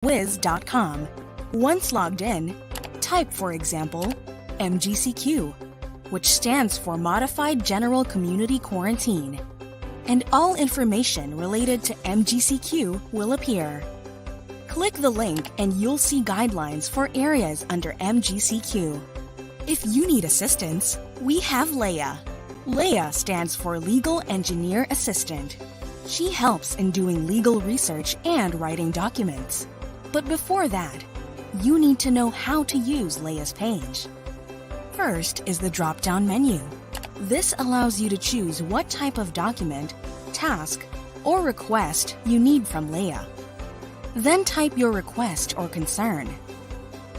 MyLegalWhiz.com. Once logged in, type, for example, MGCQ, which stands for Modified General Community Quarantine, and all information related to MGCQ will appear. Click the link and you'll see guidelines for areas under MGCQ. If you need assistance, we have Leah. Leah stands for Legal Engineer Assistant. She helps in doing legal research and writing documents. But before that, you need to know how to use Leah's page. First is the drop-down menu. This allows you to choose what type of document, task, or request you need from Leah. Then type your request or concern.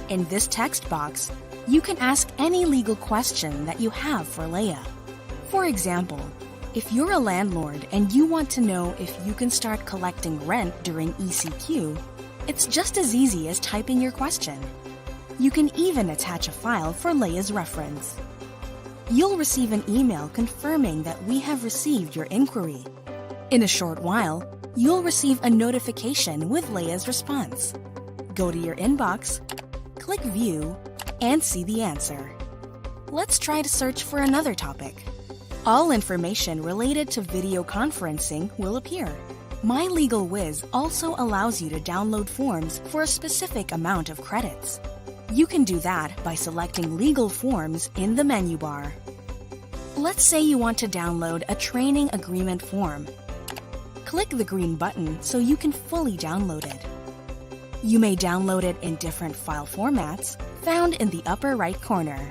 In this text box, you can ask any legal question that you have for Leah. For example, if you're a landlord and you want to know if you can start collecting rent during ECQ, it's just as easy as typing your question. You can even attach a file for Leah's reference. You'll receive an email confirming that we have received your inquiry. In a short while, you'll receive a notification with Leah's response. Go to your inbox, click View, and see the answer. Let's try to search for another topic. All information related to video conferencing will appear. MyLegalWhiz also allows you to download forms for a specific amount of credits. You can do that by selecting Legal Forms in the menu bar. Let's say you want to download a training agreement form. Click the green button so you can fully download it. You may download it in different file formats found in the upper right corner.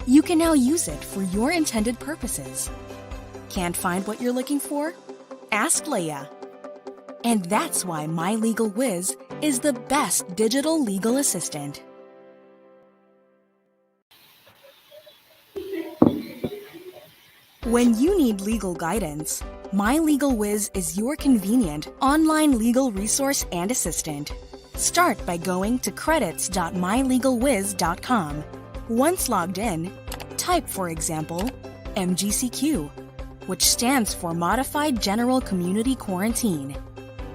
You can now use it for your intended purposes. Can't find what you're looking for? Ask Leah. And that's why MyLegalWhiz is the best digital legal assistant. When you need legal guidance, MyLegalWhiz is your convenient online legal resource and assistant. Start by going to credits.mylegalwhiz.com. Once logged in, type, for example, MGCQ, which stands for Modified General Community Quarantine,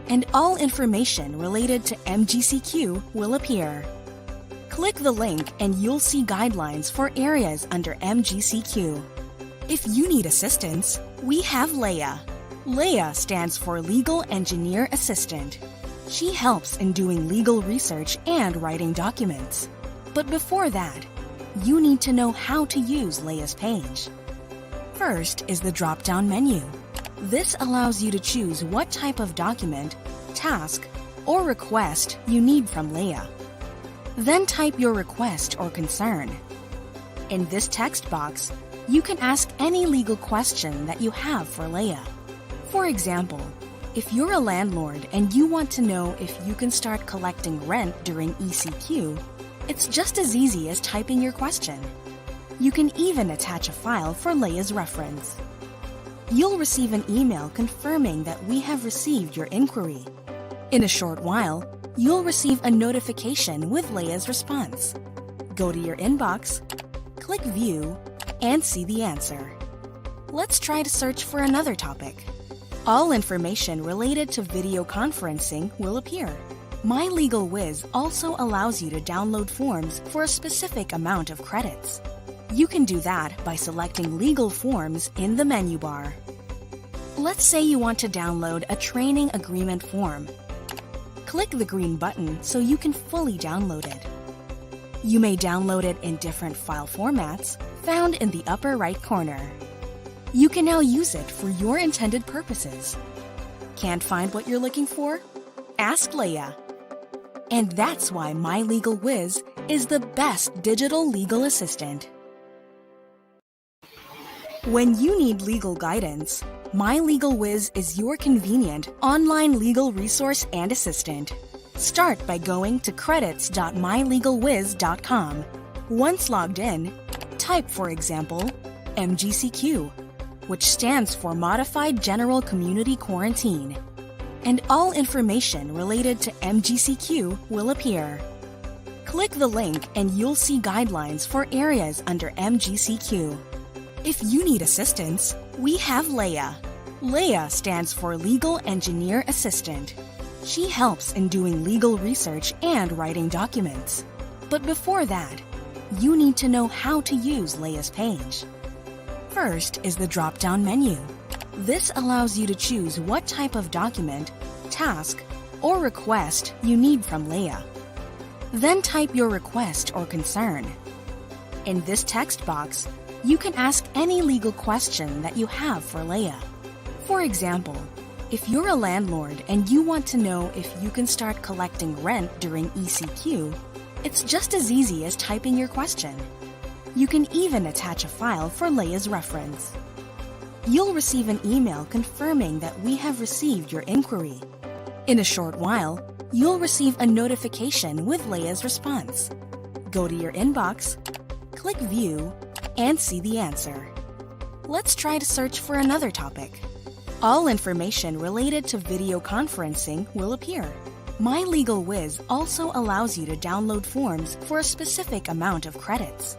and all information related to MGCQ will appear. Click the link and you'll see guidelines for areas under MGCQ. If you need assistance, we have Leah. Leah stands for Legal Engineer Assistant. She helps in doing legal research and writing documents. But before that, you need to know how to use Leah's page. First is the drop-down menu. This allows you to choose what type of document, task, or request you need from Leah. Then type your request or concern. In this text box, you can ask any legal question that you have for Leah. For example, if you're a landlord and you want to know if you can start collecting rent during ECQ, it's just as easy as typing your question. You can even attach a file for Leah's reference. You'll receive an email confirming that we have received your inquiry. In a short while, you'll receive a notification with Leah's response. Go to your inbox, click View, and see the answer. Let's try to search for another topic. All information related to video conferencing will appear. MyLegalWhiz also allows you to download forms for a specific amount of credits. You can do that by selecting Legal Forms in the menu bar. Let's say you want to download a training agreement form. Click the green button so you can fully download it. You may download it in different file formats found in the upper right corner. You can now use it for your intended purposes. Can't find what you're looking for? Ask Leah. And that's why MyLegalWhiz is the best digital legal assistant. When you need legal guidance, MyLegalWhiz is your convenient online legal resource and assistant. Start by going to credits.mylegalwhiz.com. Once logged in, type, for example, MGCQ, which stands for Modified General Community Quarantine, and all information related to MGCQ will appear. Click the link and you'll see guidelines for areas under MGCQ. If you need assistance, we have Leah. Leah stands for Legal Engineer Assistant. She helps in doing legal research and writing documents. But before that, you need to know how to use Leia's page. First is the drop-down menu. This allows you to choose what type of document, task, or request you need from Leia. Then type your request or concern. In this text box, you can ask any legal question that you have for Leia. For example, if you're a landlord and you want to know if you can start collecting rent during ECQ, it's just as easy as typing your question. You can even attach a file for Leia's reference. You'll receive an email confirming that we have received your inquiry. In a short while, you'll receive a notification with Leia's response. Go to your inbox, click View, and see the answer. Let's try to search for another topic. All information related to video conferencing will appear. MyLegalWhiz also allows you to download forms for a specific amount of credits.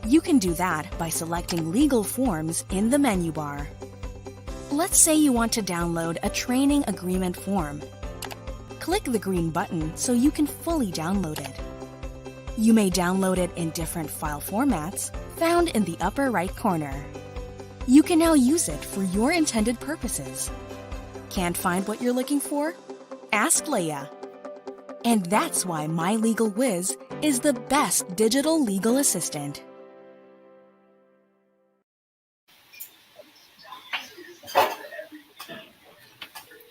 You can do that by selecting Legal Forms in the menu bar. Let's say you want to download a training agreement form. Click the green button so you can fully download it. You may download it in different file formats found in the upper right corner. You can now use it for your intended purposes. Can't find what you're looking for? Ask Leia. And that's why MyLegalWhiz is the best digital legal assistant.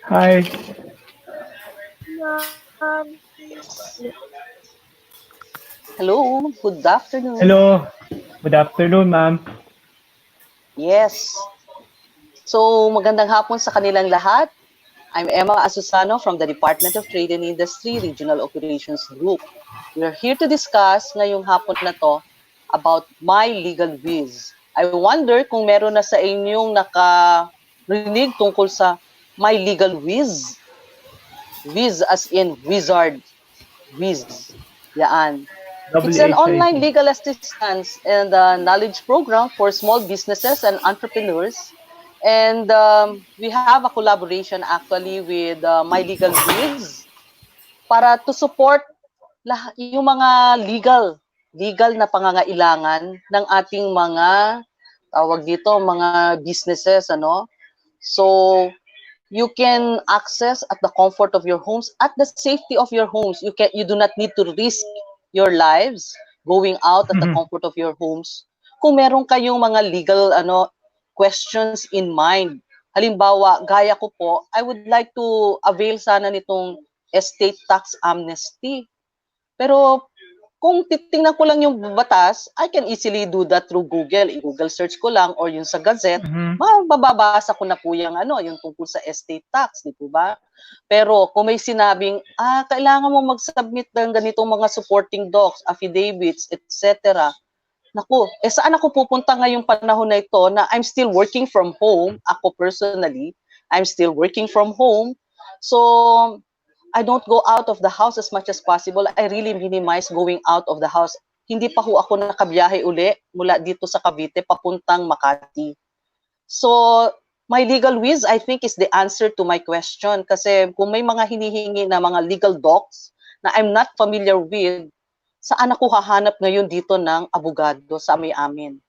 Hi. Hello, good afternoon. Hello. Good afternoon, ma'am. Yes. So, magandang hapon sa kanilang lahat. I'm Emma Asusano from the Department of Trade and Industry Regional Operations Group. We are here to discuss ngayong hapon na to about MyLegalWhiz. I wonder kung meron na sa inyong nakarinig tungkol sa MyLegalWhiz. Whiz as in wizard. Whiz. Yaan. It's an online legal assistance and knowledge program for small businesses and entrepreneurs. And we have a collaboration actually with MyLegalWhiz para to support yung mga legal na pangangailangan ng ating mga tawag dito mga businesses ano. So you can access at the comfort of your homes, at the safety of your homes. You do not need to risk your lives going out at the comfort of your homes. Kung meron kayong mga legal questions in mind. Halimbawa, gaya ko po, I would like to avail sana nitong estate tax amnesty. Pero kung titingnan ko lang yung batas, I can easily do that through Google. I-Google search ko lang or yung sa Gazette, mababasa ko na po yung yung tungkol sa estate tax, di po ba? Pero kung may sinabing, kailangan mo mag-submit ng ganitong mga supporting docs, affidavits, etc. Naku, saan ako pupunta ngayong panahon na ito na I'm still working from home, ako personally, I'm still working from home. So, I don't go out of the house as much as possible. I really minimize going out of the house. Hindi pa ho ako nakabiyahe uli mula dito sa Cavite papuntang Makati. So, MyLegalWhiz, I think, is the answer to my question. Kasi kung may mga hinihingi na mga legal docs na I'm not familiar with, saan ako hahanap ngayon dito ng abogado sa amin?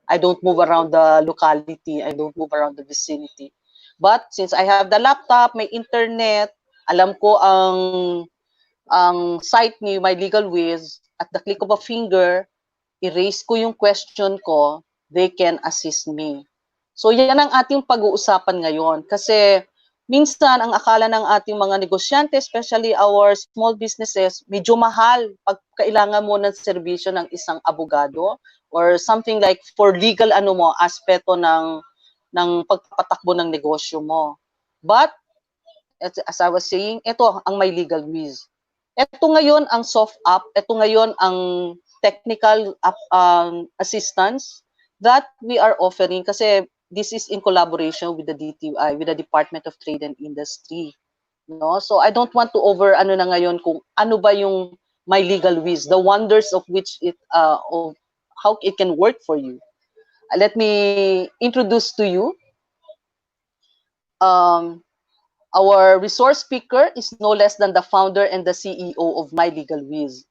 I don't move around the locality. I don't move around the vicinity. But since I have the laptop, may internet, alam ko ang site ni MyLegalWhiz, at the click of a finger, i-raise ko yung question ko, they can assist me. So yan ang ating pag-uusapan ngayon. Kasi minsan, ang akala ng ating mga negosyante, especially our small businesses, medyo mahal pag kailangan mo ng serbisyo ng isang abogado or something like for legal aspeto ng pagpapatakbo ng negosyo mo. But, as I was saying, ito ang MyLegalWhiz. Ito ngayon ang soft app, ito ngayon ang technical assistance that we are offering kasi this is in collaboration with the DTI, with the Department of Trade and Industry. No? So I don't want to over na ngayon kung ano ba yung MyLegalWhiz, the wonders of which of how it can work for you. Let me introduce to you Our resource speaker is no less than the founder and the CEO of MyLegalWhiz.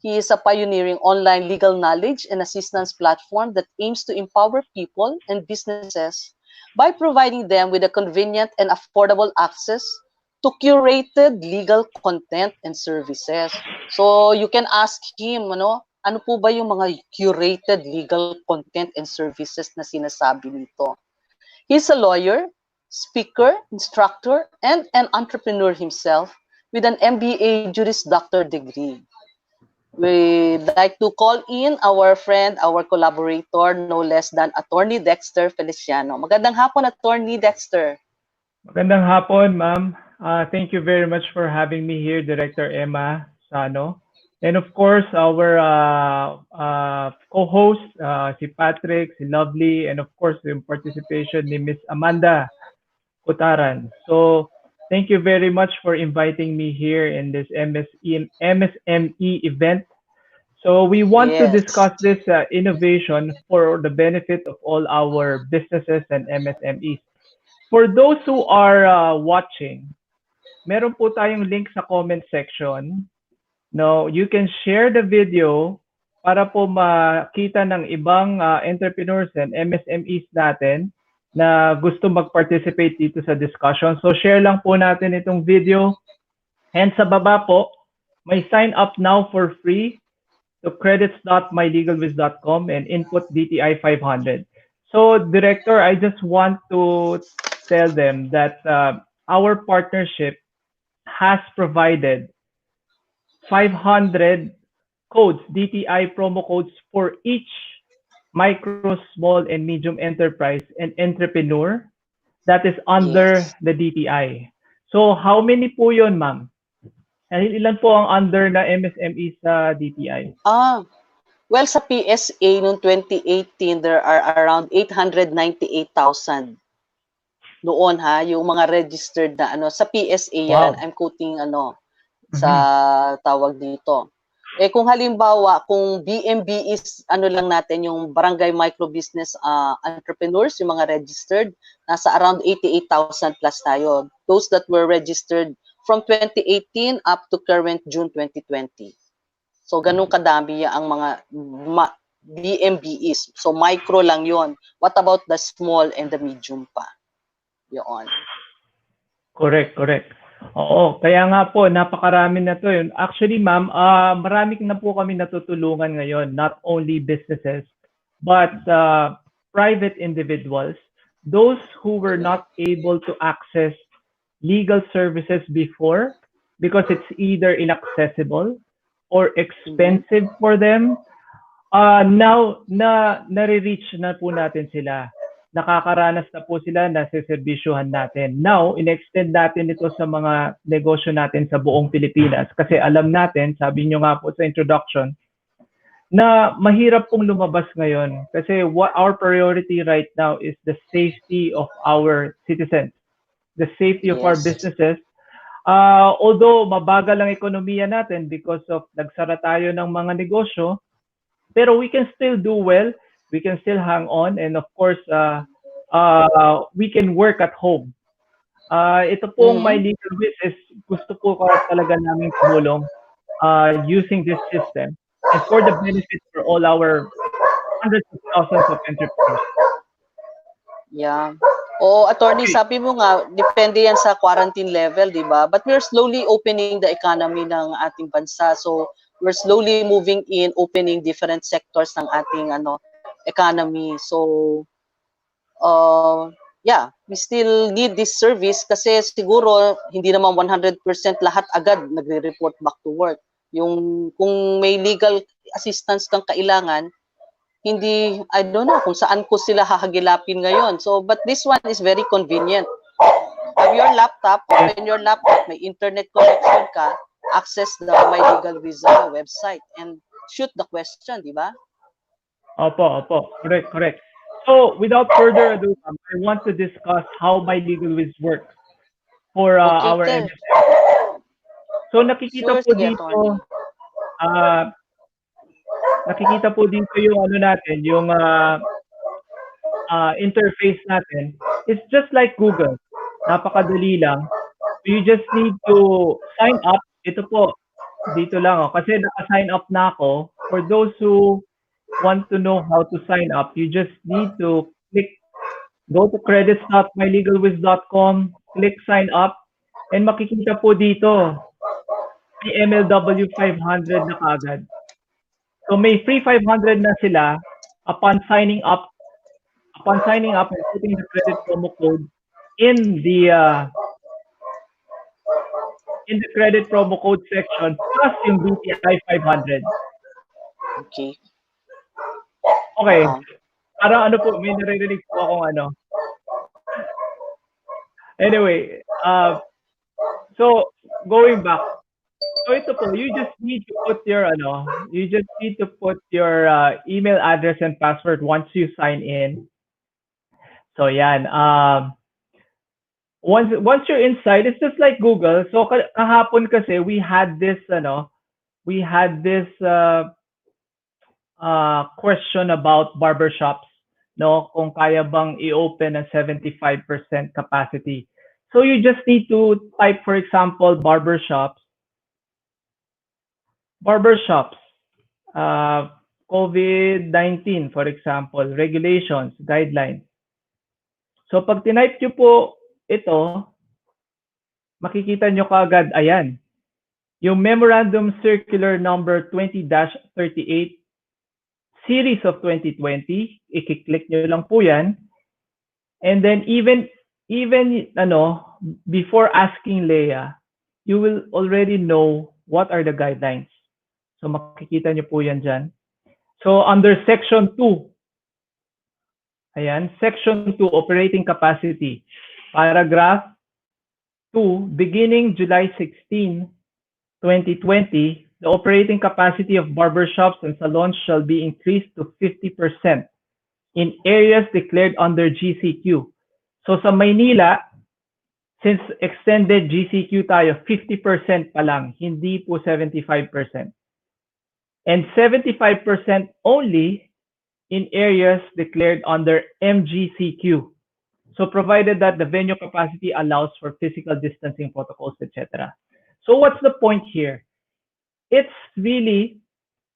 He is a pioneering online legal knowledge and assistance platform that aims to empower people and businesses by providing them with a convenient and affordable access to curated legal content and services. So you can ask him, ano po ba yung mga curated legal content and services na sinasabi nito? He's a lawyer, speaker, instructor, and an entrepreneur himself with an MBA Juris Doctor degree. We'd like to call in our friend, our collaborator, no less than Attorney Dexter Feliciano. Magandang hapon, Attorney Dexter. Magandang hapon, ma'am. Thank you very much for having me here, Director Emma Sano. And of course, our co-host, si Patrick, si Lovely, and of course, yung participation ni Miss Amanda Kutaran. So, thank you very much for inviting me here in this MSME event. So, we want to discuss this innovation for the benefit of all our businesses and MSMEs. For those who are watching, meron po tayong link sa comment section. No, you can share the video para po makita ng ibang entrepreneurs and MSMEs natin na gusto mag-participate dito sa discussion. So share lang po natin itong video. And sa baba po, may sign up now for free to credits.mylegalwiz.com and input DTI 500. So Director, I just want to tell them that our partnership has provided 500 codes, DTI promo codes for each micro, small, and medium enterprise and entrepreneur that is under the DTI. So how many po yun, ma'am? Ilan po ang under na MSME sa DTI? Well, sa PSA noong 2018, there are around 898,000. Noon yung mga registered na sa PSA yan. Wow. I'm quoting sa tawag dito. Kung halimbawa, kung BMB is lang natin, yung Barangay Micro Business Entrepreneurs, yung mga registered, nasa around 88,000 plus tayo. Those that were registered from 2018 up to current June 2020. So, ganun kadami ang mga BMBs. So, micro lang yon. What about the small and the medium pa? Yun. Correct. Oo, kaya nga po, napakarami na to yun. Actually, ma'am, marami na po kami natutulungan ngayon, not only businesses, but private individuals, those who were not able to access legal services before because it's either inaccessible or expensive for them. Now, nare-reach na po natin sila. Nakakaranas na po sila, nasiservisyohan natin. Now, in-extend natin ito sa mga negosyo natin sa buong Pilipinas. Kasi alam natin, sabi nyo nga po sa introduction, na mahirap pong lumabas ngayon. Kasi what our priority right now is the safety of our citizens, the safety of our businesses. Although mabagal ang ekonomiya natin because of nagsara tayo ng mga negosyo, pero we can still do well. We can still hang on, and of course, we can work at home. Ito pong MyLegalWhiz is gusto po talaga namin tumulong using this system and for the benefit for all our hundreds of thousands of entrepreneurs. Yeah. Attorney, sabi mo nga, depende yan sa quarantine level, di ba? But we're slowly opening the economy ng ating bansa. So, we're slowly moving in, opening different sectors ng ating economy. So, we still need this service kasi siguro hindi naman 100% lahat agad nagre-report back to work. Yung kung may legal assistance kang kailangan, hindi, I don't know kung saan ko sila hahagilapin ngayon. So, but this one is very convenient. Have your laptop, open your laptop, may internet connection ka, access the MyLegalWhiz website and shoot the question, di ba? Opo. Correct. So, without further ado, I want to discuss how MyLegalWhiz works for our MSM. So, nakikita po dito yung natin, yung interface natin. It's just like Google. Napakadali lang. You just need to sign up. Ito po, dito lang oh, kasi naka-sign up na ako. For those who want to know how to sign up, you just need to go to credits.mylegalwiz.com, click sign up, and makikita po dito, may MLW 500 na kagad. So may free 500 na sila upon signing up and putting the credit promo code in the credit promo code section plus yung DTI 500. Okay. Okay. Parang ano po, may naririnig po akong ano. Anyway, so going back. So ito po, you just need to put your email address and password once you sign in. So yan, once you're inside, it's just like Google. So kahapon kasi we had this question about barbershops, no? Kung kaya bang i-open a 75% capacity. So you just need to type, for example, barbershops, COVID-19, for example, regulations, guidelines. So pag tinype nyo po ito, makikita nyo kaagad, ayan, yung Memorandum Circular Number 20-38 Series of 2020, i-click nyo lang po yan. And then even before asking Leah, you will already know what are the guidelines. So makikita nyo po yan dyan. So under Section 2, ayan, Section 2, Operating Capacity, Paragraph 2, beginning July 16, 2020, the operating capacity of barbershops and salons shall be increased to 50% in areas declared under GCQ. So sa Maynila, since extended GCQ tayo, 50% pa lang, hindi po 75%. And 75% only in areas declared under MGCQ. So provided that the venue capacity allows for physical distancing protocols, etc. So what's the point here? It's really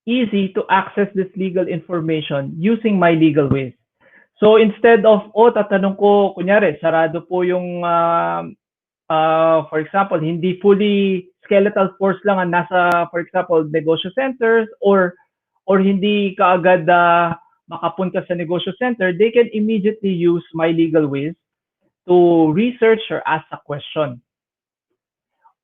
easy to access this legal information using MyLegalWhiz. So instead of, tatanong ko, kunyari, sarado po yung, for example, hindi fully skeletal force lang ang nasa, for example, negosyo centers or hindi kaagad makapunta sa negosyo center, they can immediately use MyLegalWhiz to research or ask a question.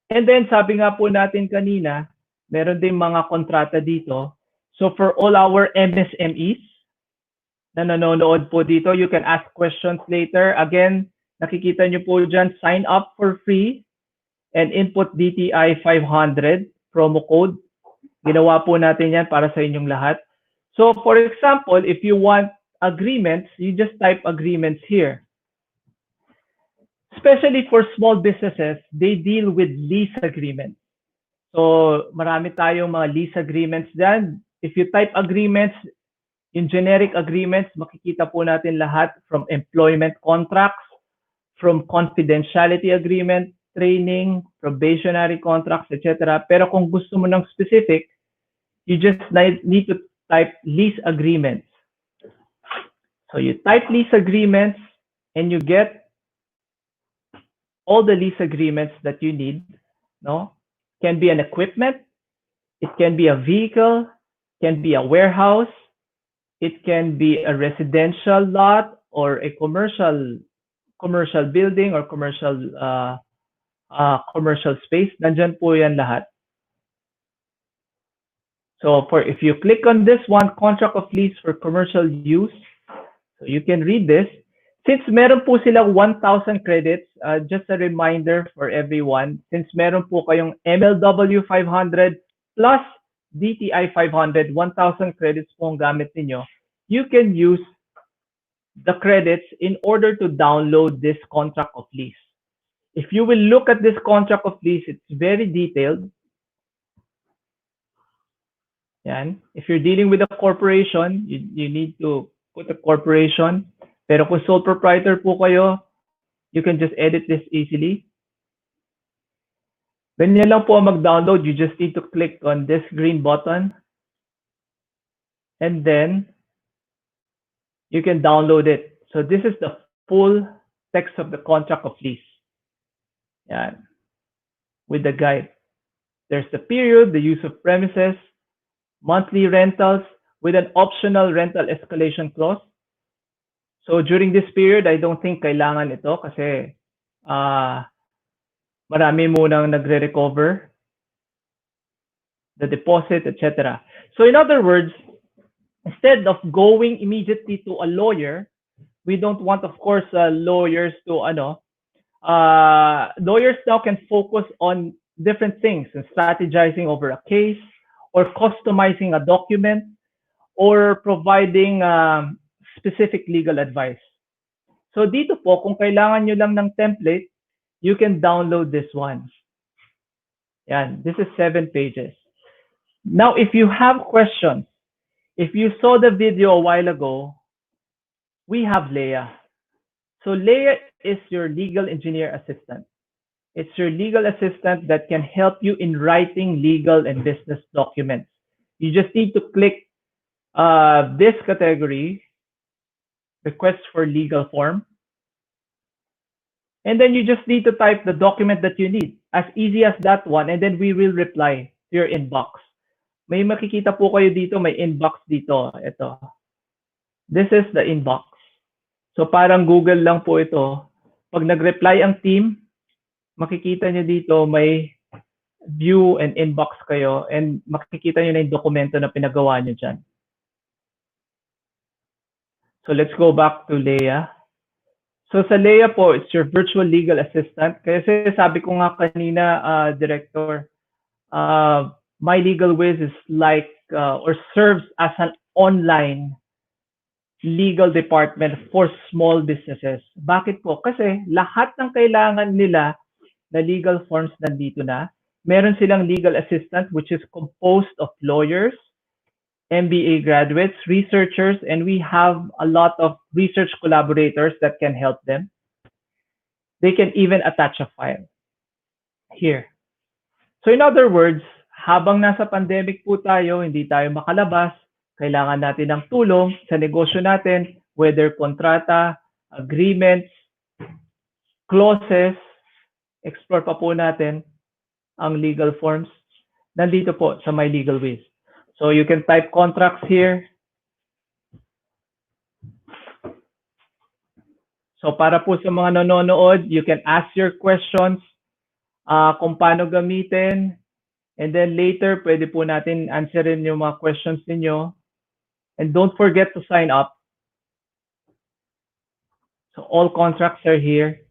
And then sabi nga po natin kanina, meron din mga kontrata dito. So for all our MSMEs na nanonood po dito, you can ask questions later. Again, nakikita nyo po dyan, sign up for free and input DTI 500 promo code. Ginawa po natin yan para sa inyong lahat. So for example, if you want agreements, you just type agreements here. Especially for small businesses, they deal with lease agreements. So marami tayong mga lease agreements dyan. If you type agreements, in generic agreements, makikita po natin lahat from employment contracts, from confidentiality agreement, training, probationary contracts, etc. Pero kung gusto mo ng specific, you just need to type lease agreements. So you type lease agreements and you get all the lease agreements that you need, no? Can be an equipment, it can be a vehicle, can be a warehouse, it can be a residential lot or a commercial building or commercial space. Nandyan po yan lahat. So if you click on this one, contract of lease for commercial use, so you can read this. Since meron po silang 1,000 credits, just a reminder for everyone, since meron po kayong MLW 500 plus DTI 500, 1,000 credits po ang gamit ninyo, you can use the credits in order to download this contract of lease. If you will look at this contract of lease, it's very detailed. Yan. If you're dealing with a corporation, you need to put a corporation. Pero kung sole proprietor po kayo, you can just edit this easily. Ganyan lang po mag-download. You just need to click on this green button. And then you can download it. So this is the full text of the contract of lease. Yan. With the guide. There's the period, the use of premises, monthly rentals with an optional rental escalation clause. So during this period, I don't think kailangan ito kasi marami munang nagre-recover the deposit, etc. So in other words, instead of going immediately to a lawyer, we don't want, of course, lawyers to lawyers now can focus on different things, strategizing over a case, or customizing a document, or providing specific legal advice. So dito po, kung kailangan nyo lang ng template, you can download this one. Yan, this is 7 pages. Now, if you have questions, if you saw the video a while ago, we have Leah. So Leah is your legal engineer assistant. It's your legal assistant that can help you in writing legal and business documents. You just need to click this category, request for legal form. And then you just need to type the document that you need. As easy as that one. And then we will reply to your inbox. May makikita po kayo dito, may inbox dito. Ito. This is the inbox. So parang Google lang po ito. Pag nag-reply ang team, makikita nyo dito may view and inbox kayo and makikita nyo na yung dokumento na pinagawa nyo dyan. So let's go back to Leah. So sa Leah po, it's your virtual legal assistant. Kasi sabi ko nga kanina, Director, MyLegalWhiz is like or serves as an online legal department for small businesses. Bakit po? Kasi lahat ng kailangan nila na legal forms nandito na. Meron silang legal assistant which is composed of lawyers, MBA graduates, researchers, and we have a lot of research collaborators that can help them. They can even attach a file here. So in other words, habang nasa pandemic po tayo, hindi tayo makalabas, kailangan natin ng tulong sa negosyo natin, whether kontrata, agreements, clauses, explore pa po natin ang legal forms. Nandito po sa MyLegalWhiz. So you can type contracts here. So para po sa mga nanonood, you can ask your questions kung paano gamitin. And then later, pwede po natin answerin yung mga questions ninyo. And don't forget to sign up. So all contracts are here.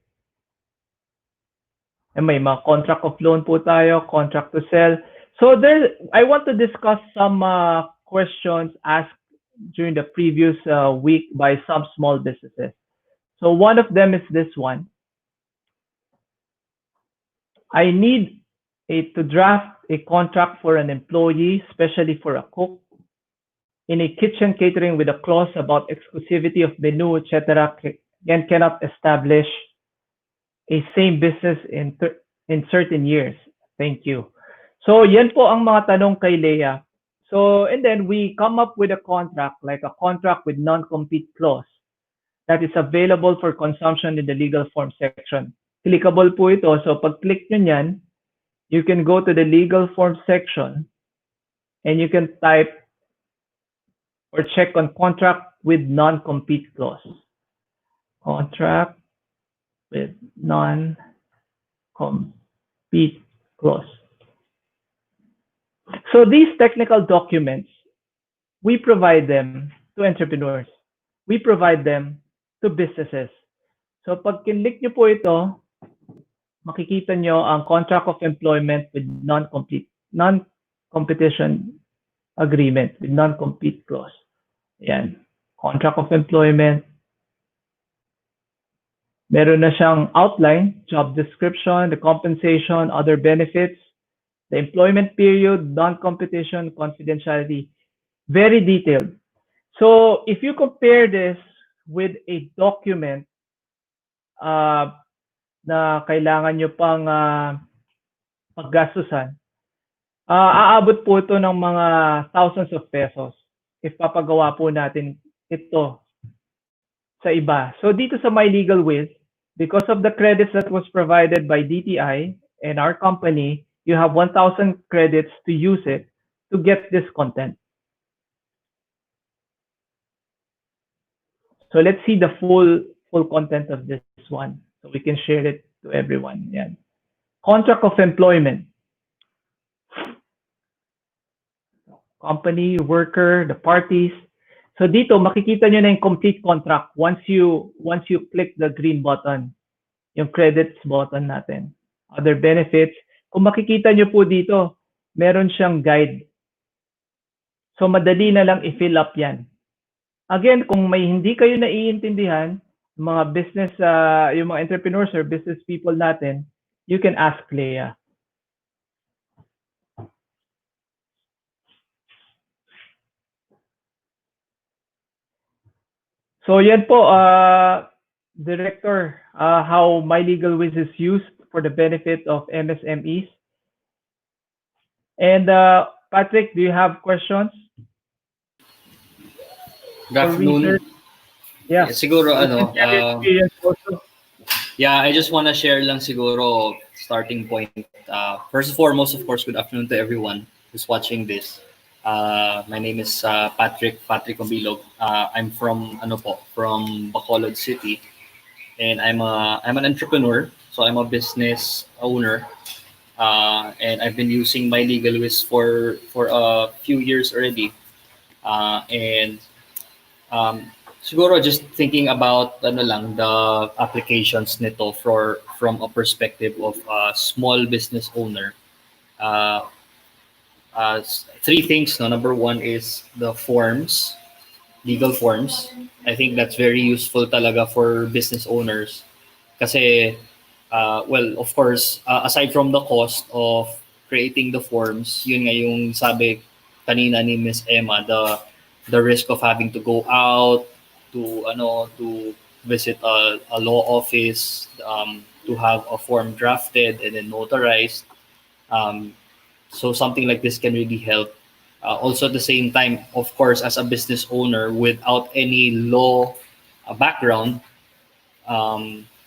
And may mga contract of loan po tayo, contract to sell. So there, I want to discuss some questions asked during the previous week by some small businesses. So one of them is this one. I need to draft a contract for an employee, especially for a cook, in a kitchen catering with a clause about exclusivity of menu, etc., and cannot establish a same business in certain years. Thank you. So yan po ang mga tanong kay Leah. So and then we come up with a contract, like a contract with non-compete clause that is available for consumption in the legal form section. Clickable po ito. So pag click nyo yan, you can go to the legal form section and you can type or check on contract with non-compete clause. Contract with non-compete clause. So these technical documents, we provide them to entrepreneurs. We provide them to businesses. So pag kinlik nyo po ito, makikita nyo ang contract of employment with non-competition agreement with non-compete clause. Yan. Contract of employment. Meron na siyang outline, job description, the compensation, other benefits, the employment period, non-competition, confidentiality. Very detailed. So if you compare this with a document na kailangan nyo pang paggastusan, aabot po ito ng mga thousands of pesos if papagawa po natin ito sa iba. So dito sa MyLegalWhiz, because of the credits that was provided by DTI and our company, you have 1,000 credits to use it to get this content. So let's see the full content of this one so we can share it to everyone. Yan. Contract of employment. Company, worker, the parties. So dito makikita nyo na yung complete contract once you click the green button, yung credits button natin. Other benefits. Kung makikita nyo po dito, meron siyang guide. So madali na lang i-fill up yan. Again, kung may hindi kayo naiintindihan, mga business, yung mga entrepreneurs or business people natin, you can ask Leah. So yan po, Director, how MyLegalWhiz is used for the benefit of MSMEs. And Patrick, do you have questions? Good afternoon. Yeah. Siguro yeah, I just want to share lang siguro starting point. First and foremost, of course, good afternoon to everyone who's watching this. My name is Patrick Ombilog. I'm from from Bacolod City, and I'm an entrepreneur. So I'm a business owner, and I've been using MyLegalWhiz for a few years already, and siguro just thinking about the applications nito from a perspective of a small business owner. Three things. No, number one is the forms, legal forms. I think that's very useful talaga for business owners. Kasi, well, of course, aside from the cost of creating the forms, yun nga yung sabi kanina ni Miss Emma, the risk of having to go out to visit a law office, to have a form drafted and then notarized. So something like this can really help. Also at the same time, of course, as a business owner without any law background,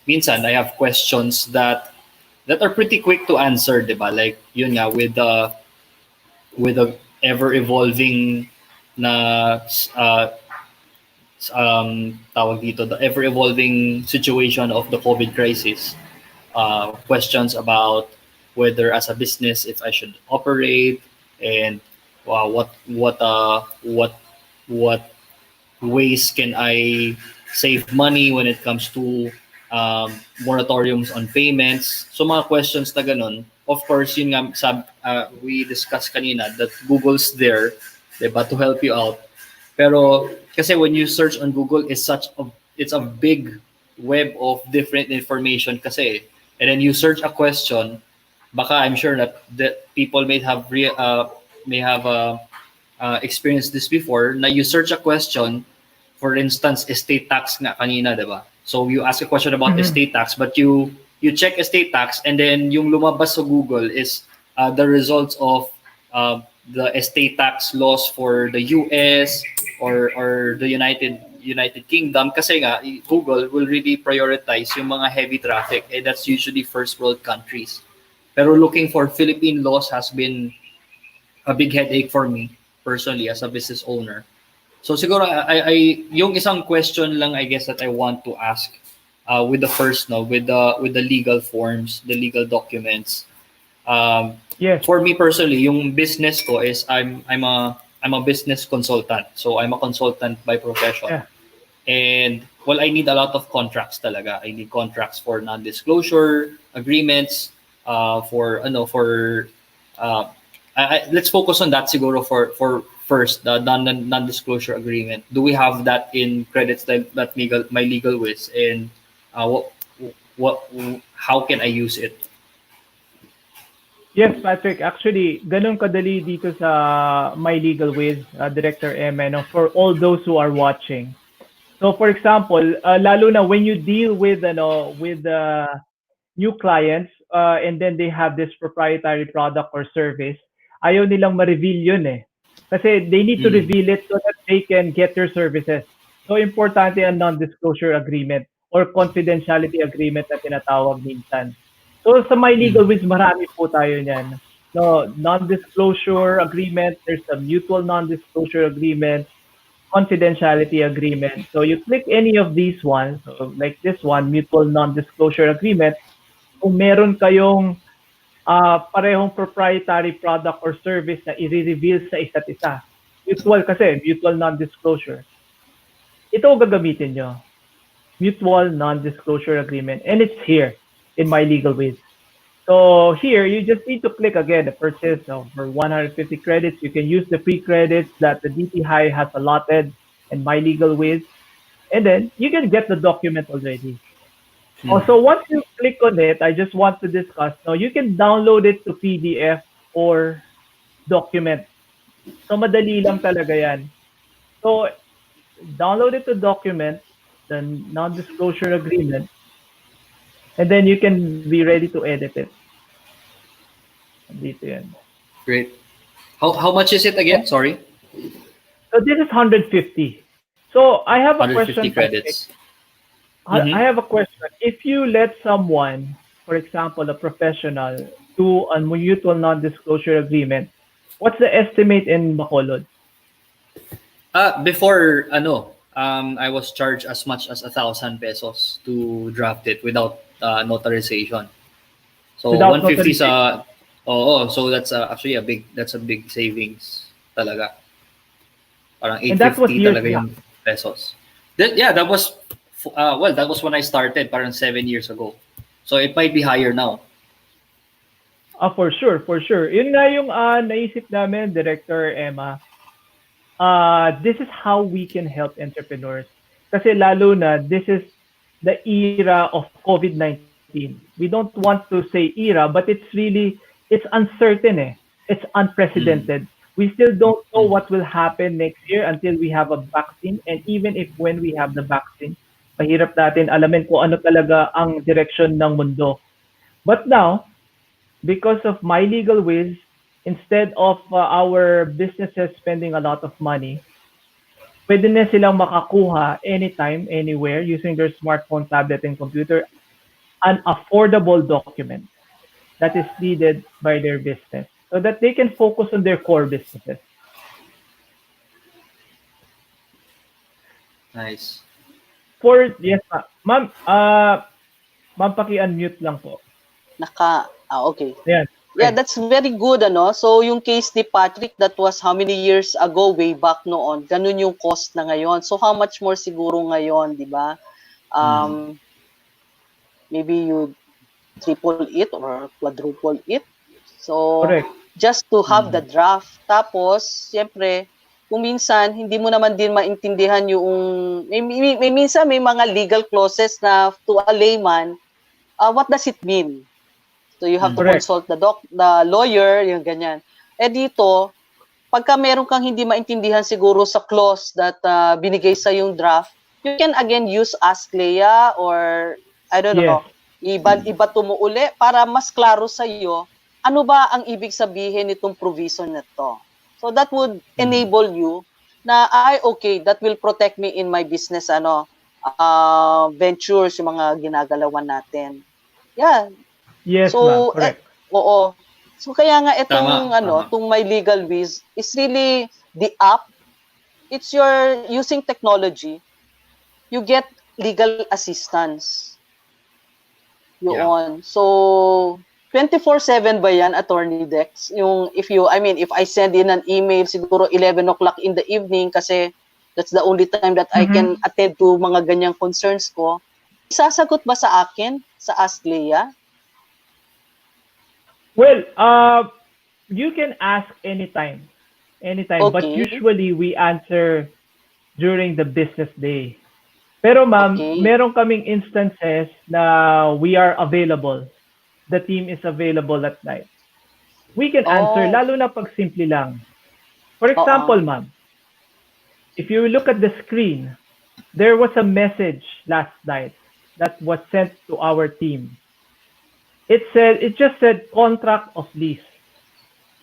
minsan I have questions that are pretty quick to answer, diba? Like yun nga with the ever evolving na tawag dito, the ever evolving situation of the COVID crisis. Questions about whether as a business if I should operate, and what ways can I save money when it comes to moratoriums on payments. So mga questions na ganun. Of course, yun nga we discussed kanina that Google's there, diba, to help you out. Pero kasi when you search on Google, it's a big web of different information kasi. And then you search a question, baka I'm sure that people may have experienced this before, na you search a question, for instance, estate tax nga kanina, diba? So you ask a question about estate tax, but you check estate tax, and then yung lumabas sa Google is the results of the estate tax laws for the US or the United Kingdom, kasi nga Google will really prioritize yung mga heavy traffic, and that's usually first world countries. Pero looking for Philippine laws has been a big headache for me personally as a business owner. So siguro I yung isang question lang I guess that I want to ask with the first with the legal forms, the legal documents. Yes. For me personally, yung business ko is I'm a business consultant. So I'm a consultant by profession. Yeah. And well, I need a lot of contracts talaga. I need contracts for non-disclosure agreements, let's focus on that siguro for first, the non-disclosure agreement. Do we have that in credits that MyLegalWhiz, and how can I use it? Yes, Patrick. Actually, ganun kadali dito sa MyLegalWhiz, Director M, for all those who are watching. So, for example, lalo na when you deal with new clients, and then they have this proprietary product or service, ayaw nilang ma-reveal yun eh. Kasi they need to reveal it so that they can get your services. So, importante ang non-disclosure agreement or confidentiality agreement na tinatawag minsan. So, sa MyLegalWhiz, marami po tayo niyan. So, non-disclosure agreement, there's a mutual non-disclosure agreement, confidentiality agreement. So, you click any of these ones, so like this one, mutual non-disclosure agreement, kung meron kayong parehong proprietary product or service na i-reveal sa isa't isa. Mutual kasi, mutual non-disclosure. Ito gagamitin nyo. Mutual non-disclosure agreement. And it's here in MyLegalWhiz. So here, you just need to click again the purchase for 150 credits. You can use the free credits that the DTI has allotted in MyLegalWhiz. And then you can get the document already. So once you click on it, I just want to discuss. Now, you can download it to PDF or document. So madali lang talaga yan. So download it to document, the non-disclosure agreement, and then you can be ready to edit it. Dito yan. Great. How much is it again? Sorry. So this is 150. So I have a 150 question. credits. I have a question. If you let someone, for example, a professional, do a mutual non-disclosure agreement, what's the estimate in Bacolod? Before, I was charged as much as 1,000 pesos to draft it without notarization. So Without 150 sa, so that's actually a big savings talaga. Parang And that's what 850 years talaga yung pesos. That was that was when I started, parang 7 years ago. So it might be higher now. For sure, for sure. Yun nga yung naisip namin, Director Emma. This is how we can help entrepreneurs. Kasi lalo na, this is the era of COVID-19. We don't want to say era, but it's uncertain eh. It's unprecedented. We still don't know what will happen next year until we have a vaccine. And even if when we have the vaccine, mahirap natin alamin kung ano talaga ang direction ng mundo. But now, because of MyLegalWhiz, instead of our businesses spending a lot of money, pwede na silang makakuha anytime, anywhere, using their smartphone, tablet, and computer, an affordable document that is needed by their business so that they can focus on their core businesses. Nice. Yes, ma'am. Ma'am, paki-unmute lang po. Okay. Ayan. Yeah, that's very good, ano? So, yung case ni Patrick, that was how many years ago, way back noon. Ganun yung cost na ngayon. So, how much more siguro ngayon, di ba? Maybe you triple it or quadruple it. So, Correct. just to have the draft. Tapos, siyempre, kung minsan, hindi mo naman din maintindihan yung, may minsan may mga legal clauses na to a layman, what does it mean? So you have to consult the lawyer, yung ganyan. Dito, pagka meron kang hindi maintindihan siguro sa clause that binigay sa yung draft, you can again use Ask Leah or I don't know, iba mo uli para mas klaro sa iyo ano ba ang ibig sabihin nitong provision nito. So that would enable you na okay, that will protect me in my business ventures, yung mga ginagalawan natin. Yeah. Yes, so, ma'am. Correct. Oo. So kaya nga itong Tama. itong MyLegalWhiz is really the app. It's your using technology. You get legal assistance. Yun. So 24/7 ba yan, Attorney Dex? Yung if I send in an email siguro 11 o'clock in the evening kasi that's the only time that I can attend to mga ganyang concerns ko. Isasagot ba sa akin sa Ask Leah? Well, you can ask anytime, Okay. but usually we answer during the business day. Pero ma'am, meron kaming instances na we are available. The team is available at night. We can answer, lalo na pag simple lang. For example, ma'am, if you look at the screen, there was a message last night that was sent to our team. it just said contract of lease.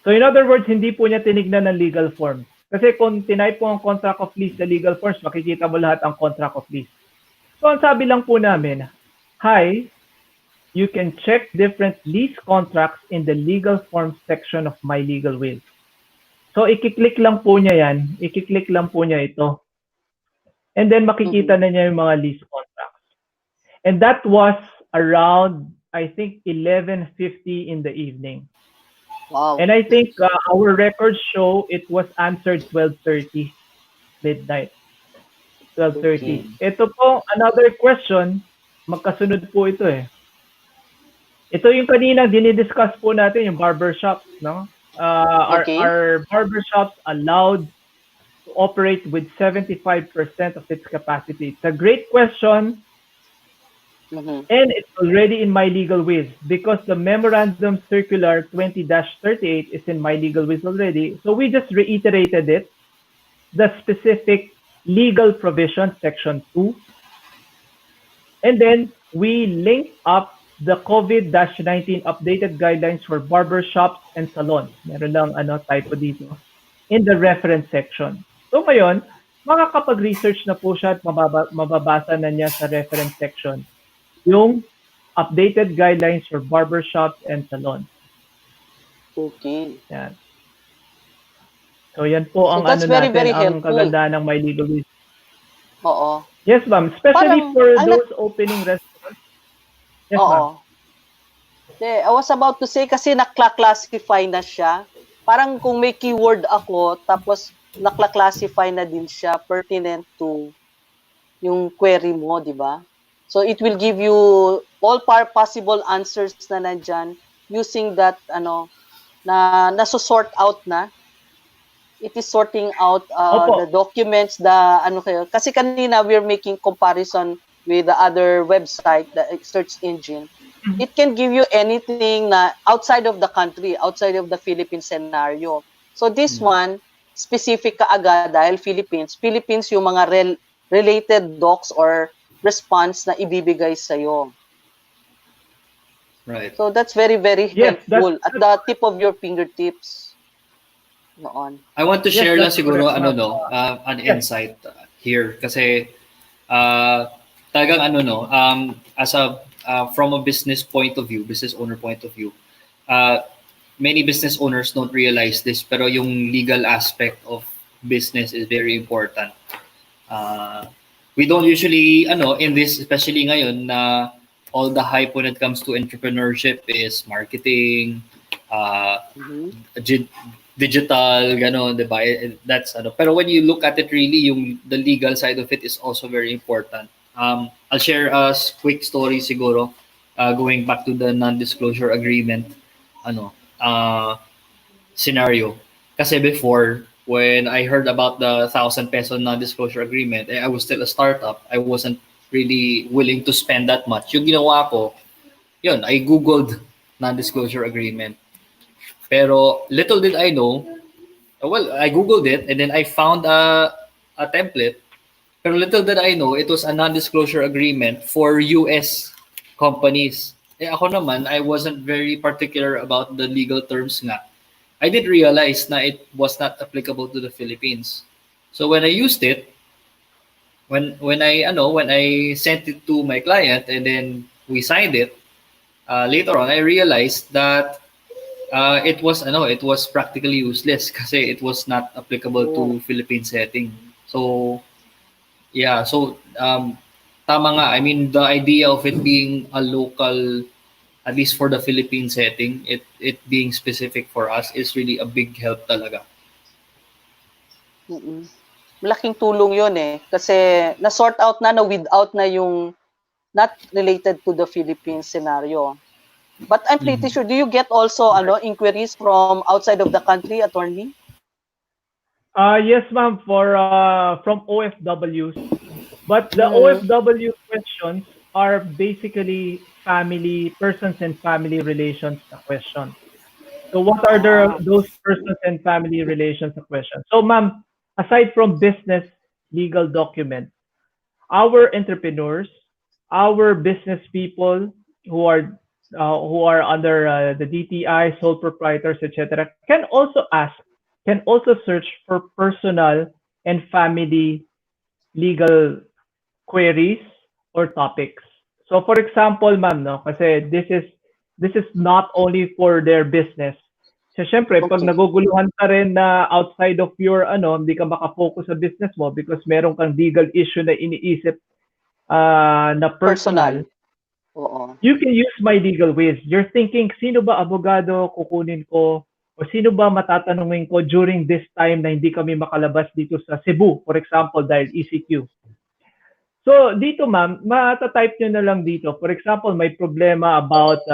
So in other words, hindi po niya tinignan ng legal forms. Kasi kung tinype po ang contract of lease sa legal forms, makikita mo lahat ang contract of lease. So ang sabi lang po namin, hi, you can check different lease contracts in the legal forms section of MyLegalWhiz. So ikiklik lang po niya yan, ikiklik lang po niya ito. And then makikita na niya yung mga lease contracts. And that was around, I think, 11:50 in the evening. Wow. And I think our records show it was answered 12:30 midnight. 12:30. Ito po, another question, magkasunod po ito eh. Ito yung kanina dinidiscuss po natin, yung barbershops, no? Are barbershops allowed to operate with 75% of its capacity? It's a great question. And it's already in MyLegalWhiz because the Memorandum Circular 20-38 is in MyLegalWhiz already. So we just reiterated it, the specific legal provision, section 2. And then we linked up the COVID-19 updated guidelines for barbershops and salons. Meron lang typo dito in the reference section. So ngayon, makakapag-research na po siya at mababasa na niya sa reference section yung updated guidelines for barbershops and salons. Okay. Yan. So yan po ang that's very, very ang helpful. kagandahan ng MyLegalWhiz. Oo. Yes, ma'am. Especially Parang, for those opening restaurants. Yes, ma'am. I was about to say kasi nakla-classify na siya. Parang kung may keyword ako, tapos nakla-classify na din siya pertinent to yung query mo, di ba? So it will give you all possible answers na nandyan using that, na naso-sort out na. It is sorting out the documents, kasi kanina we're making comparison with the other website, the search engine. It can give you anything na outside of the country, outside of the Philippine scenario. So this one, specific kaagad dahil Philippines yung mga related docs or response na ibibigay sa'yo. Right. So that's very, very helpful at the tip of your fingertips. Noon. I want to share lang siguro an insight here kasi talagang as a from a business point of view, business owner point of view, many business owners don't realize this pero yung legal aspect of business is very important. We don't usually in this, especially ngayon na all the hype when it comes to entrepreneurship is marketing, digital, gano'n, diba? That's pero when you look at it really, the legal side of it is also very important. I'll share a quick story siguro, going back to the non-disclosure agreement scenario. Kasi before, when I heard about the 1,000 peso non-disclosure agreement, I was still a startup. I wasn't really willing to spend that much. Yung ginawa ko, I Googled non-disclosure agreement. Pero little did I know, I Googled it and then I found a template. Pero little did I know, it was a non-disclosure agreement for US companies. Ako naman, I wasn't very particular about the legal terms nga. I didn't realize na it was not applicable to the Philippines. So when I used it, when I sent it to my client and then we signed it, later on I realized that it was practically useless kasi it was not applicable to Philippine setting. So tama nga. I mean, the idea of it being a local, at least for the Philippine setting, it being specific for us is really a big help talaga. Malaking tulong yun kasi na-sort out na without na yung not related to the Philippine scenario. But I'm pretty sure, do you get also inquiries from outside of the country, attorney? Yes, ma'am, from OFWs. But the OFW questions are basically persons and family relations questions. So what are those persons and family relations questions? So, ma'am, aside from business legal documents, our entrepreneurs, our business people who are who are under the DTI, sole proprietors, etc., can also search for personal and family legal queries or topics. So for example, ma'am, no, kasi this is not only for their business. So syempre, pag Okay. naguguluhan ka rin na outside of your hindi ka makafocus sa business mo because meron kang legal issue na iniisip na personal, Oo. you can use MyLegalWhiz. You're thinking, sino ba abogado kukunin ko? O sino ba matatanungin ko during this time na hindi kami makalabas dito sa Cebu, for example, dahil ECQ. So, dito ma'am, mata-type nyo na lang dito. For example, may problema about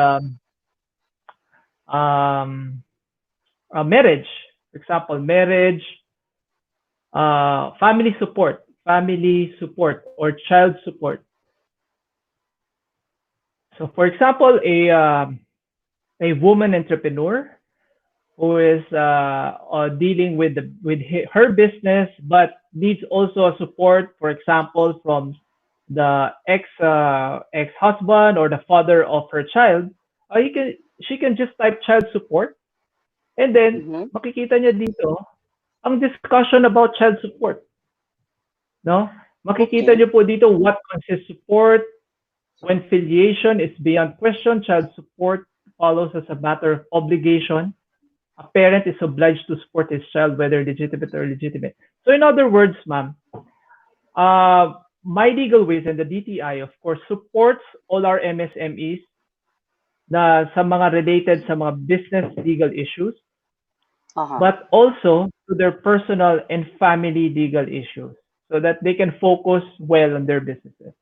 marriage. For example, marriage, family support, or child support. So, for example, a woman entrepreneur who is dealing with her business, but needs also support, for example, from the ex-husband or the father of her child. She can just type child support, and then makikita niya dito ang discussion about child support. No? Makikita niyo po dito what consists support, when filiation is beyond question, child support follows as a matter of obligation. A parent is obliged to support his child, whether legitimate or illegitimate. So in other words, ma'am, MyLegalWhiz and the DTI, of course, supports all our MSMEs na sa mga related sa mga business legal issues, but also to their personal and family legal issues so that they can focus well on their businesses.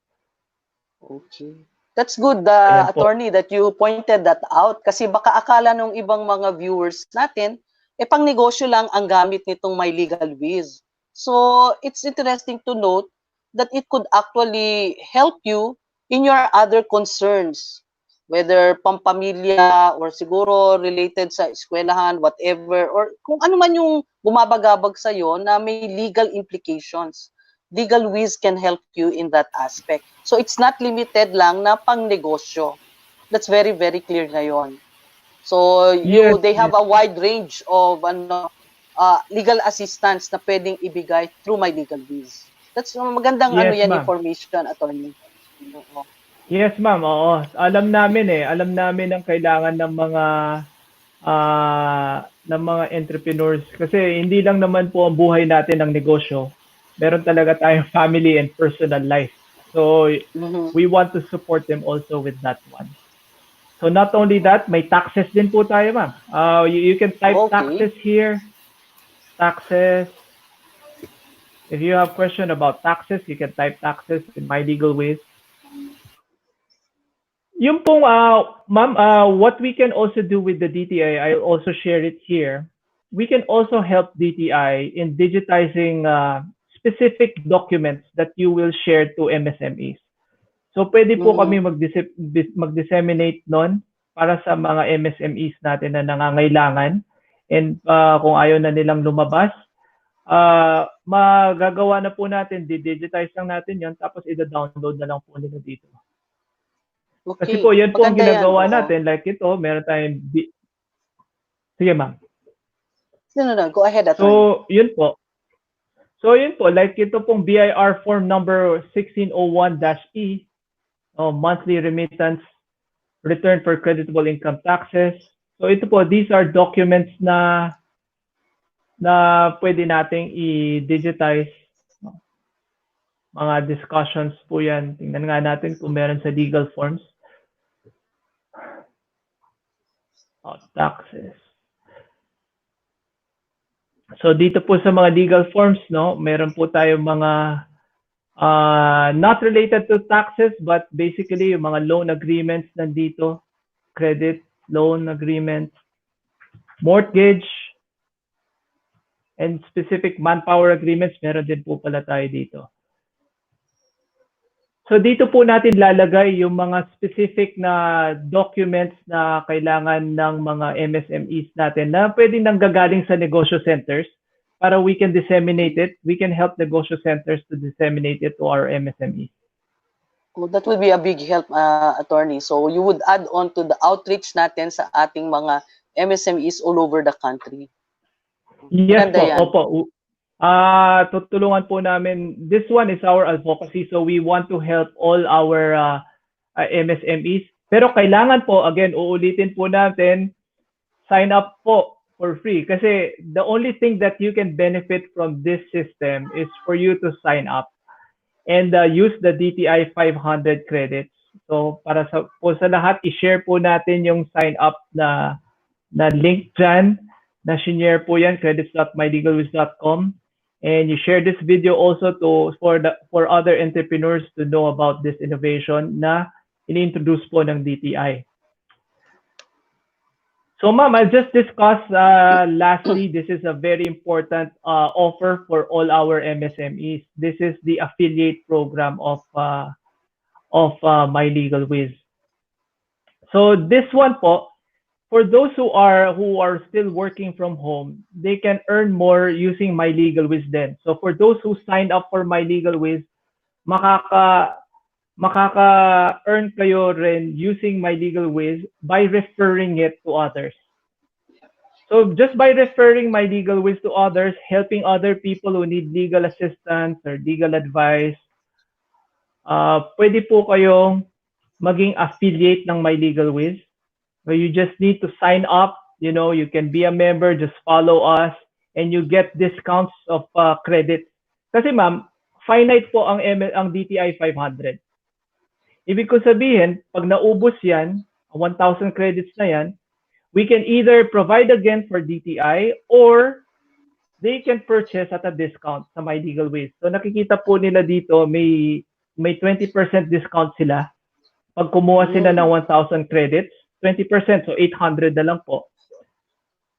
Okay. That's good, Ayan po. attorney, that you pointed that out. Kasi baka akala nung ibang mga viewers natin, pang negosyo lang ang gamit nitong MyLegalWhiz. So, it's interesting to note that it could actually help you in your other concerns, whether pampamilya or siguro related sa eskwelahan, whatever, or kung ano man yung bumabagabag sa'yo na may legal implications. LegalWhiz can help you in that aspect. So it's not limited lang na pang negosyo. That's very, very clear ngayon. So they have a wide range of legal assistance na pwedeng ibigay through MyLegalWhiz. That's magandang information, attorney. Yes, ma'am. Oo. Alam namin ang kailangan ng mga entrepreneurs kasi hindi lang naman po ang buhay natin ng negosyo. Meron talaga tayong family and personal life. So we want to support them also with that one. So not only that, may taxes din po tayo, ma'am. You can type taxes here. Taxes. If you have question about taxes, you can type taxes in MyLegalWhiz. Yung pong, ma'am, what we can also do with the DTI, I'll also share it here. We can also help DTI in digitizing specific documents that you will share to MSMEs. So pwede po kami mag-disseminate nun para sa mga MSMEs natin na nangangailangan, and kung ayaw na nilang lumabas, magagawa na po natin, di-digitize lang natin yon, tapos i-download na lang po nila dito. Kasi po yan po ang ginagawa natin, like ito, meron tayong sige ma'am. No, go ahead, attorney. So yun po, like ito pong BIR form number 1601-E, monthly remittance, return for creditable income taxes. So ito po, these are documents na pwede nating i-digitize. Mga discussions po yan. Tingnan nga natin kung meron sa legal forms. Taxes. So dito po sa mga legal forms, no, meron po tayong mga not related to taxes, but basically yung mga loan agreements nandito, credit, loan agreements, mortgage, and specific manpower agreements, meron din po pala tayo dito. So dito po natin lalagay yung mga specific na documents na kailangan ng mga MSMEs natin na pwedeng nanggagaling sa negosyo centers para we can disseminate it. We can help negosyo centers to disseminate it to our MSMEs. Oh, that will be a big help, attorney. So you would add on to the outreach natin sa ating mga MSMEs all over the country. Yes Maganda po, yan. opo. Tutulungan po namin. This one is our advocacy, so we want to help all our MSMEs. Pero kailangan po, again, uulitin po natin, sign up po for free. Kasi the only thing that you can benefit from this system is for you to sign up and use the DTI 500 credits. So para po sa lahat, i-share po natin yung sign up na link dyan. Na-share po yan, credits.mylegalwiz.com. And you share this video also for other entrepreneurs to know about this innovation na ini-introduce po ng DTI. So ma'am, I'll just discuss lastly, this is a very important offer for all our MSMEs. This is the affiliate program of MyLegalWhiz. So this one po, for those who are still working from home, they can earn more using MyLegalWhiz then. So for those who signed up for MyLegalWhiz, makaka-earn kayo rin using MyLegalWhiz by referring it to others. So just by referring MyLegalWhiz to others, helping other people who need legal assistance or legal advice, pwede po kayong maging affiliate ng MyLegalWhiz. So you just need to sign up, you know, you can be a member, just follow us, and you get discounts of credit. Kasi ma'am, finite po ang DTI 500. Ibig ko sabihin, pag naubos yan, 1,000 credits na yan, we can either provide again for DTI or they can purchase at a discount sa MyLegalWhiz. So nakikita po nila dito, may 20% discount sila. Pag kumuha sila ng 1,000 credits, 20%, so 800 na lang po.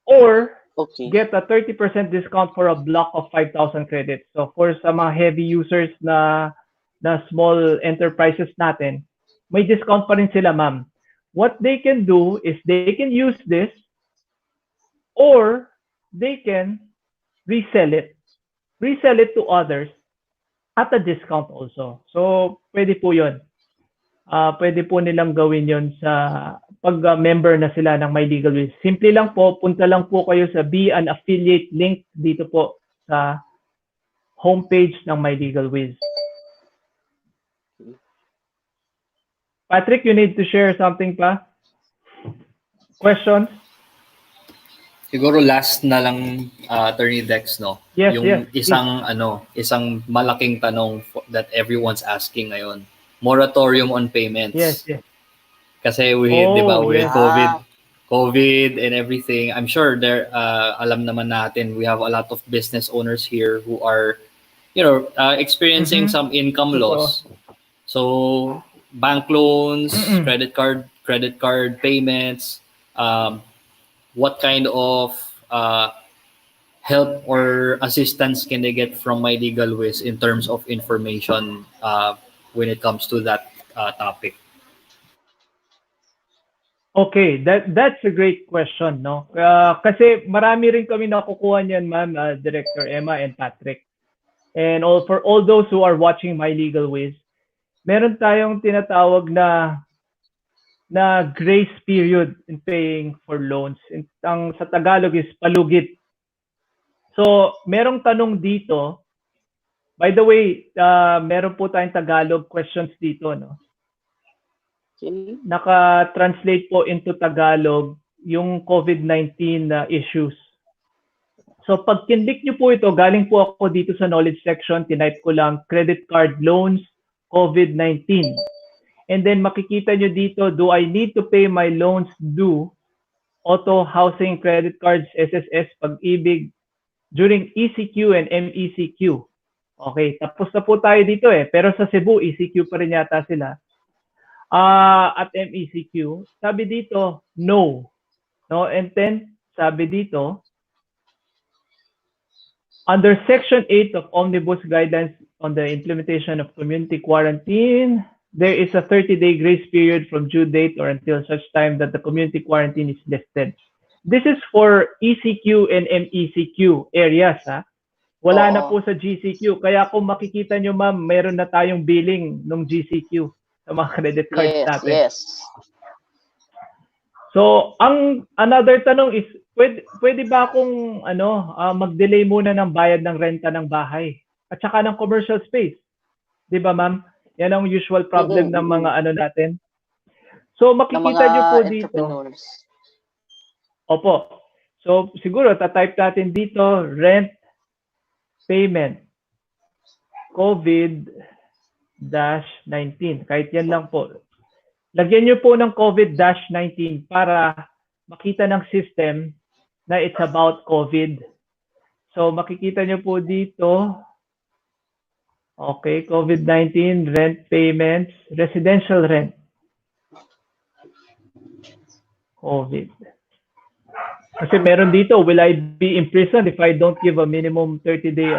Or get a 30% discount for a block of 5,000 credits. So for sa mga heavy users na small enterprises natin, may discount pa rin sila, ma'am. What they can do is they can use this or they can resell it to others at a discount also. So pwede po yun. Pwede po nilang gawin yun sa pag-member na sila ng MyLegalWhiz. Simple lang po, punta lang po kayo sa Be an Affiliate link dito po sa homepage ng MyLegalWhiz. Patrick, you need to share something pa? Questions? Siguro last na lang, Attorney Dex, no? Yes, yung yes. isang malaking tanong that everyone's asking ngayon. Moratorium on payments. Yes, yes. Kasi di ba, with yes. COVID and everything, I'm sure alam naman natin, we have a lot of business owners here who are, experiencing some income loss. So, bank loans, credit card payments, what kind of help or assistance can they get from MyLegalWhiz in terms of information when it comes to that topic? Okay, that's a great question, no? Kasi marami rin kami nakukuha niyan, ma'am, Director Emma and Patrick. And for all those who are watching MyLegalWhiz, meron tayong tinatawag na grace period in paying for loans. Ang sa Tagalog is palugit. So, merong tanong dito. By the way, meron po tayong Tagalog questions dito, no? Okay. Naka-translate po into Tagalog yung COVID-19 issues. So pag kinlik nyo po ito, galing po ako dito sa knowledge section, tinype ko lang credit card loans COVID-19. And then makikita nyo dito, do I need to pay my loans due, auto, housing, credit cards, SSS, pag-ibig, during ECQ and MECQ. Okay, tapos na po tayo dito pero sa Cebu, ECQ pa rin yata sila. At MECQ, sabi dito, no. No? And then, sabi dito, under Section 8 of Omnibus Guidance on the Implementation of Community Quarantine, there is a 30-day grace period from due date or until such time that the community quarantine is lifted. This is for ECQ and MECQ areas. Wala na po sa GCQ. Kaya kung makikita nyo, ma'am, meron na tayong billing ng GCQ. sa mga credit cards Yes, natin. yes. So, another tanong is, pwede ba akong mag-delay muna ng bayad ng renta ng bahay at saka ng commercial space? 'Di ba, ma'am? Yan ang usual problem ng mga natin. So, Ng makikita mga nyo po dito. entrepreneurs. Opo. So, siguro, tatype natin dito, rent payment, COVID-19. Kahit yan lang po. Lagyan nyo po ng COVID-19 para makita ng system na it's about COVID. So, makikita nyo po dito, okay, COVID-19, rent payments, residential rent. COVID. Kasi meron dito, will I be imprisoned if I don't give a minimum 30-day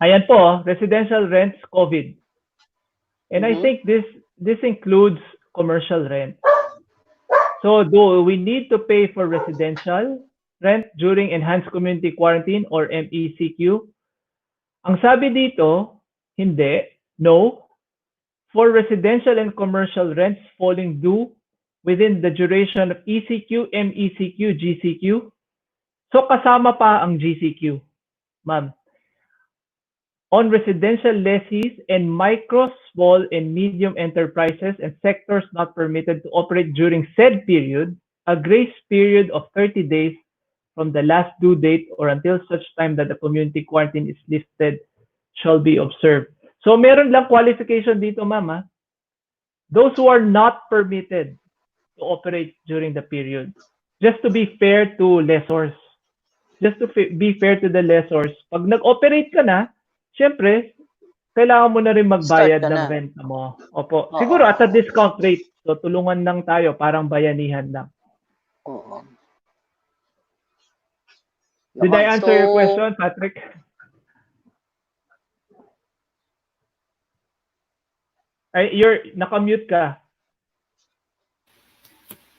Ayan po, residential rents, COVID. And I think this includes commercial rent. So do we need to pay for residential rent during enhanced community quarantine or MECQ? Ang sabi dito, hindi, no. For residential and commercial rents falling due within the duration of ECQ, MECQ, GCQ. So kasama pa ang GCQ, ma'am. On residential lessees and micro, small, and medium enterprises and sectors not permitted to operate during said period, a grace period of 30 days from the last due date or until such time that the community quarantine is lifted shall be observed. So meron lang qualification dito, ma'am. Those who are not permitted to operate during the period. Just to be fair to lessors. Just to be fair to the lessors. Pag nag-operate ka na, syempre, kailangan mo na rin magbayad ng rent mo. Opo. Siguro at a discount rate. So, tulungan lang tayo. Parang bayanihan lang. Oo. Did I answer your question, Patrick? Naka-mute ka.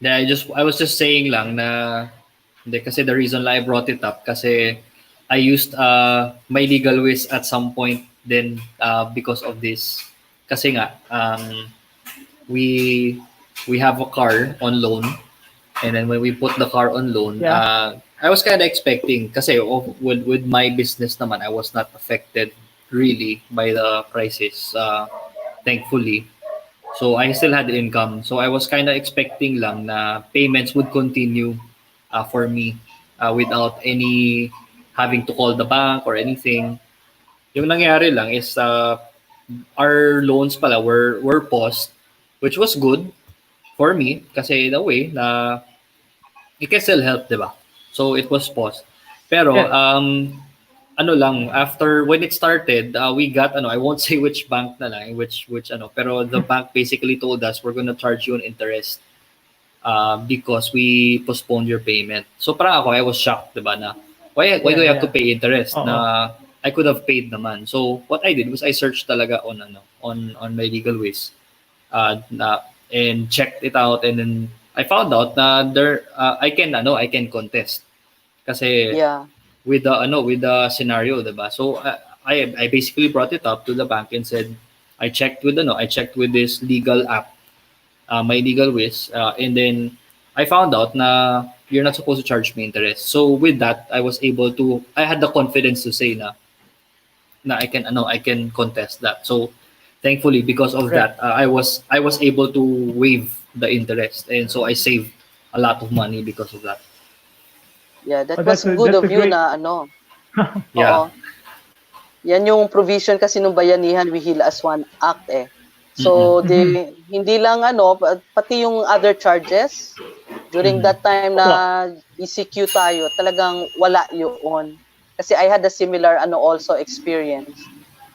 Yeah, I was just saying lang na hindi kasi the reason I brought it up kasi I used MyLegalWhiz at some point then because of this. Kasi nga we have a car on loan and then when we put the car on loan, I was kind of expecting kasi with my business naman I was not affected really by the crisis thankfully. So I still had income. So I was kind of expecting lang na payments would continue for me without any having to call the bank or anything. Yung nangyari lang is our loans pala were paused, which was good for me kasi in a way na it can still help, diba? So it was paused. Pero after when it started, we got I won't say which bank na lang, which pero the bank basically told us we're gonna charge you an interest because we postponed your payment. So parang I was shocked, diba, na why do I have to pay interest na I could have paid naman. So what I did was I searched talaga on MyLegalWhiz and checked it out, and then I found out na there I can contest kasi with the scenario, diba? So I basically brought it up to the bank and said I checked with this legal app, MyLegalWhiz, and then I found out na you're not supposed to charge me interest. So with that, I had the confidence to say na I can contest that. So thankfully because of that, I was able to waive the interest, and so I saved a lot of money because of that. Yeah, that was good of you na Yeah. Oo. Yan yung provision kasi nung Bayanihan, we heal as one act eh. So hindi lang pati yung other charges during that time na ECQ tayo, talagang wala yun. Kasi I had a similar also experience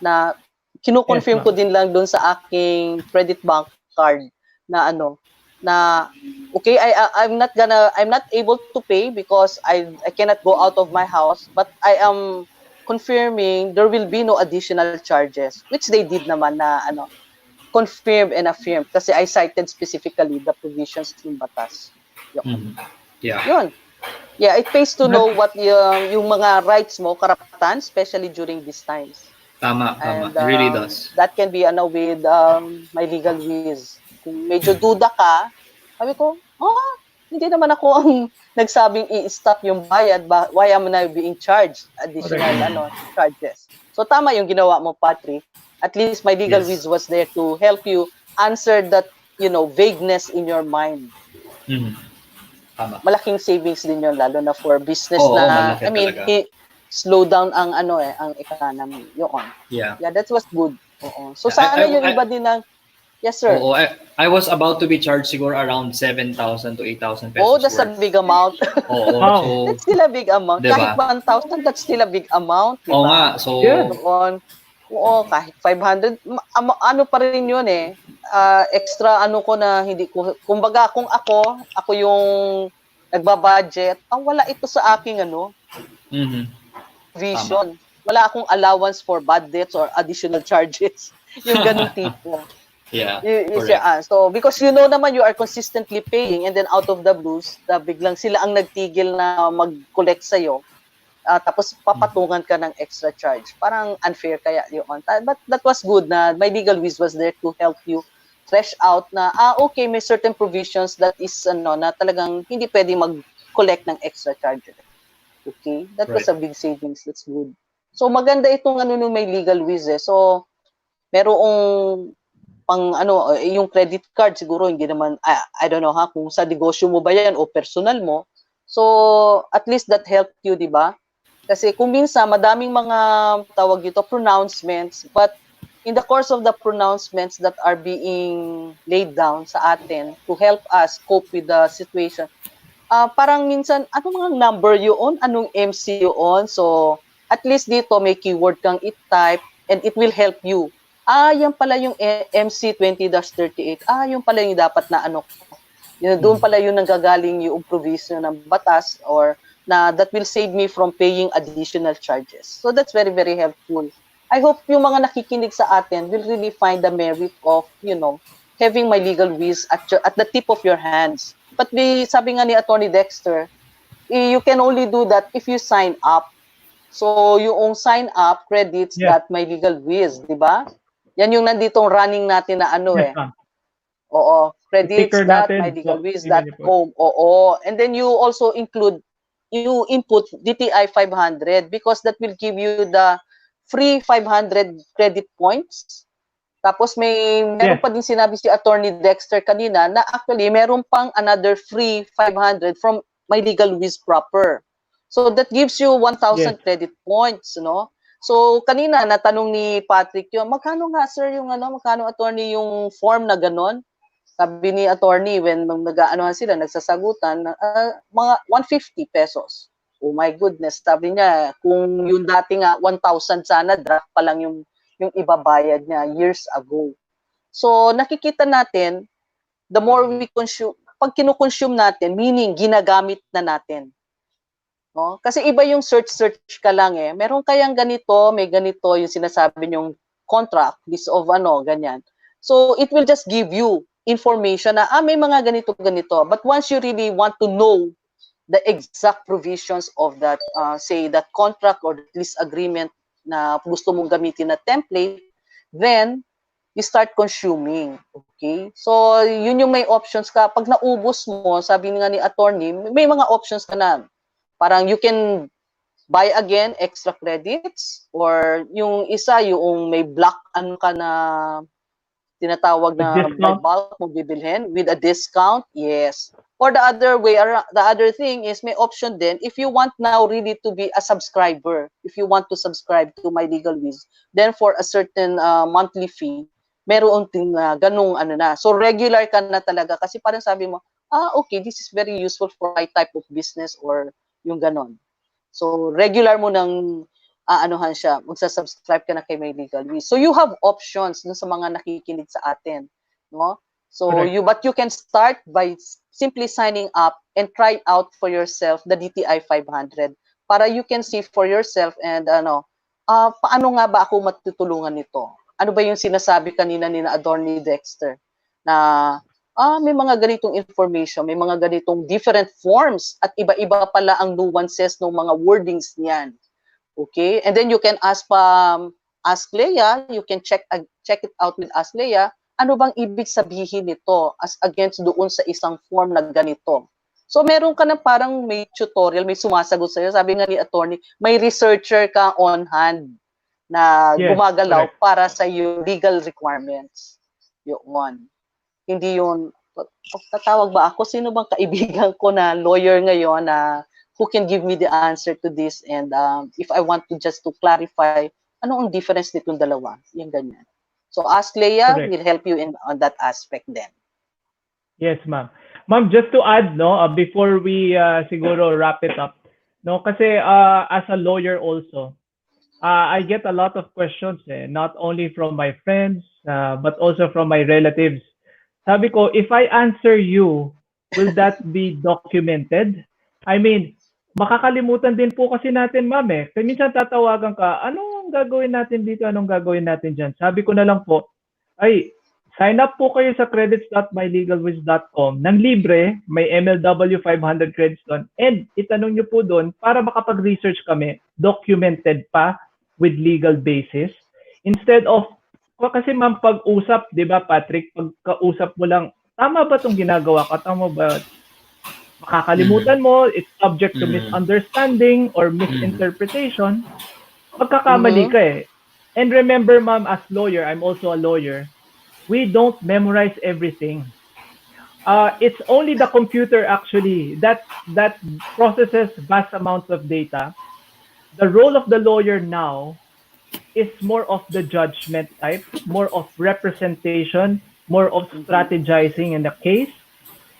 na kino-confirm ko din lang doon sa aking credit bank card na na okay, I'm not able to pay because I cannot go out of my house, but I am confirming there will be no additional charges, which they did naman na confirm and affirm kasi I cited specifically the provisions ng batas. Yun. Yeah, it pays to know what yung mga rights mo, karapatan, especially during these times. Tama, And it really does. that can be with MyLegalWhiz. Kung medyo duda ka, sabi ko, hindi naman ako ang nagsabing i-stop yung bayad. Why am I being charged additional charges? So tama yung ginawa mo, Patrick. At least MyLegalWhiz was there to help you answer that, vagueness in your mind. Tama. Malaking savings din yun, lalo na for business malaki talaga. slow down ang ang economy. Yeah. Yeah, that was good. So sana yung iba din ng yes sir. I was about to be charged siguro around 7,000 to 8,000 pesos. Oh, that's worth. A big amount. So that's still a big amount. Diba? Kahit 1,000, that's still a big amount. Diba? Oo nga. So kahit 500, ano pa rin yun extra ko na hindi ko, kumbaga kung ako yung nagbabudget, wala ito sa aking vision. Wala akong allowance for bad debts or additional charges. Yung ganung tipo. Yeah. So because naman you are consistently paying and then out of the blues, biglang sila ang nagtigil na mag-collect sa'yo. Tapos papatungan ka ng extra charge. Parang unfair kaya yun. But that was good na MyLegalWhiz was there to help you fresh out na, okay, may certain provisions that is, na talagang hindi pwede mag-collect ng extra charges. Okay? That was a big savings. That's good. So, maganda itong ng MyLegalWhiz So, merong yung credit card siguro, hindi naman, I don't know kung sa negosyo mo ba yan o personal mo. So, at least that helped you, di ba? Kasi kung minsan, madaming mga tawag dito, pronouncements, but in the course of the pronouncements that are being laid down sa atin to help us cope with the situation, parang minsan, anong mga number yun? Anong MC yun? So, at least dito, may keyword kang i-type and it will help you. Yan pala yung MC 20-38. Yung pala yung dapat na doon pala yung nanggagaling yung provision ng batas or na that will save me from paying additional charges. So that's very, very helpful. I hope yung mga nakikinig sa atin will really find the merit of, having MyLegalWhiz at the tip of your hands. But sabi nga ni Attorney Dexter, you can only do that if you sign up. So yung sign up credits that MyLegalWhiz, di ba? Yan yung nanditong running natin na credits.mylegalwiz.com. And then you also input DTI 500 because that will give you the free 500 credit points. Tapos meron pa din sinabi si Attorney Dexter kanina na actually meron pang another free 500 from MyLegalWhiz proper. So that gives you 1,000 credit points, So kanina natanong ni Patrick magkano nga sir yung magkano attorney yung form na ganon? Sabi ni attorney when sila nagsasagutan mga 150 pesos. Oh my goodness, sabi niya kung yung dati nga 1,000 sana draft pa lang yung ibabayad niya years ago. So nakikita natin the more we consume, pag kino-consume natin, meaning ginagamit na natin. No? Kasi iba yung search ka lang Meron kayang ganito, may ganito yung sinasabi yung contract, list of ganyan. So it will just give you information na may mga ganito. But once you really want to know the exact provisions of that, say that contract or lease agreement na gusto mong gamitin na template, then you start consuming. Okay? So yun yung may options ka. Pag naubos mo, sabi nga ni attorney, may mga options ka na. Parang you can buy again extra credits or yung isa, yung may block ka na tinatawag na by bulk mo bibilhin with a discount, yes. Or the other way around, the other thing is may option din if you want now really to be a subscriber, if you want to subscribe to MyLegalWhiz, then for a certain monthly fee, meron din ganung na. So regular ka na talaga kasi parang sabi mo, okay, this is very useful for my type of business or yung ganon. So regular mo nang siya, magsa-subscribe ka na kay MyLegalWhiz. So you have options dun sa mga nakikinig sa atin, no? So but you can start by simply signing up and try out for yourself the DTI 500 para you can see for yourself and paano nga ba ako matutulungan nito? Ano ba yung sinasabi kanina ni Attorney Dexter na may mga ganitong information, may mga ganitong different forms at iba-iba pala ang nuances ng mga wordings niyan. Okay? And then you can ask pa Ask Leia, you can check it out with Ask Leia, ano bang ibig sabihin nito as against doon sa isang form na ganito. So meron ka na parang may tutorial, may sumasagot sa'yo. Sabi nga ni attorney, may researcher ka on hand na gumagalaw para sa yung legal requirements. Yun. Hindi yun, tatawag ba ako? Sino bang kaibigan ko na lawyer ngayon na who can give me the answer to this, and if I want to just to clarify, ano ang difference nitong dalawa? Yung ganyan. So Ask Leia will help you on that aspect then. Yes, ma'am. Ma'am, just to add, no, before we siguro wrap it up, no, kasi as a lawyer also, I get a lot of questions, not only from my friends, but also from my relatives. Sabi ko, if I answer you, will that be documented? I mean, makakalimutan din po kasi natin, ma'am, Kaya minsan tatawagan ka, anong gagawin natin dito? Anong gagawin natin dyan? Sabi ko na lang po, ay, sign up po kayo sa credits.mylegalwiz.com. Nang libre, may MLW 500 credits doon. And itanong nyo po doon para makapag-research kami, documented pa with legal basis. Instead of, kasi ma'am, pag-usap, di ba Patrick, pagkausap mo lang, tama ba itong ginagawa ka? Tama ba? Makakalimutan mo, it's subject to misunderstanding or misinterpretation. Magkakamali ka And remember, ma'am, as lawyer, I'm also a lawyer, we don't memorize everything. It's only the computer actually that processes vast amounts of data. The role of the lawyer now is more of the judgment type, more of representation, more of strategizing in the case.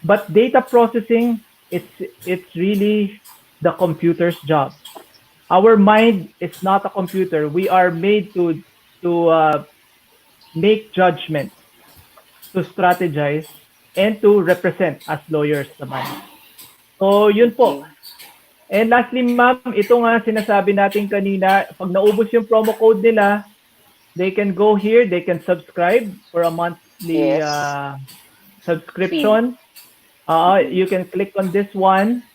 But data processing, it's really the computer's job. Our mind is not a computer. We are made to make judgment, to strategize, and to represent as lawyers naman. So, yun po. And lastly, ma'am, ito nga sinasabi natin kanina, pag naubos yung promo code nila, they can go here, they can subscribe for a monthly subscription. You can click on this one.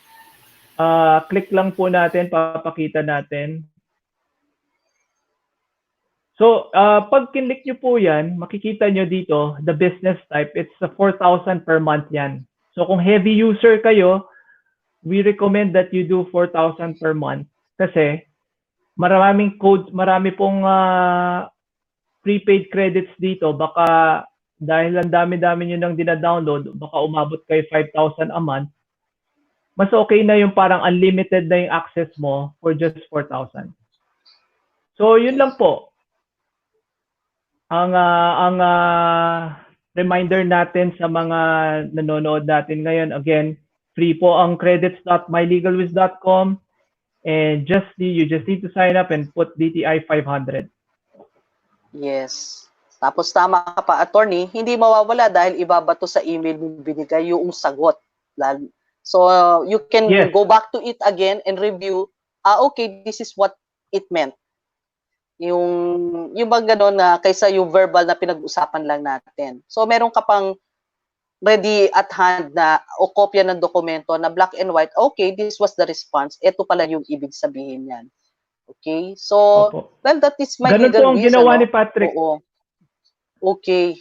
Click lang po natin, papakita natin. So, pag kinlik nyo po yan, makikita nyo dito, the business type, it's 4,000 per month yan. So, kung heavy user kayo, we recommend that you do 4,000 per month kasi maraming codes, marami pong prepaid credits dito. Baka dahil ang dami-dami nyo nang dina-download, baka umabot kayo 5,000 a month. Mas okay na yung parang unlimited na yung access mo for just 4,000. So, yun lang po. Ang reminder natin sa mga nanonood natin ngayon, again, free po ang credits.mylegalwiz.com, and you just need to sign up and put DTI 500. Yes. Tapos tama ka pa, attorney, hindi mawawala dahil ibabato sa email mo binigay yung sagot. So you can go back to it again and review, okay, this is what it meant. Yung bang gano'n na kaysa yung verbal na pinag-usapan lang natin. So meron ka pang ready at hand na o kopya ng dokumento na black and white, okay, this was the response. Ito pala yung ibig sabihin yan. Okay? So, well, that is my legal reason. Ganun po ang ginawa ni Patrick. Oo. Okay.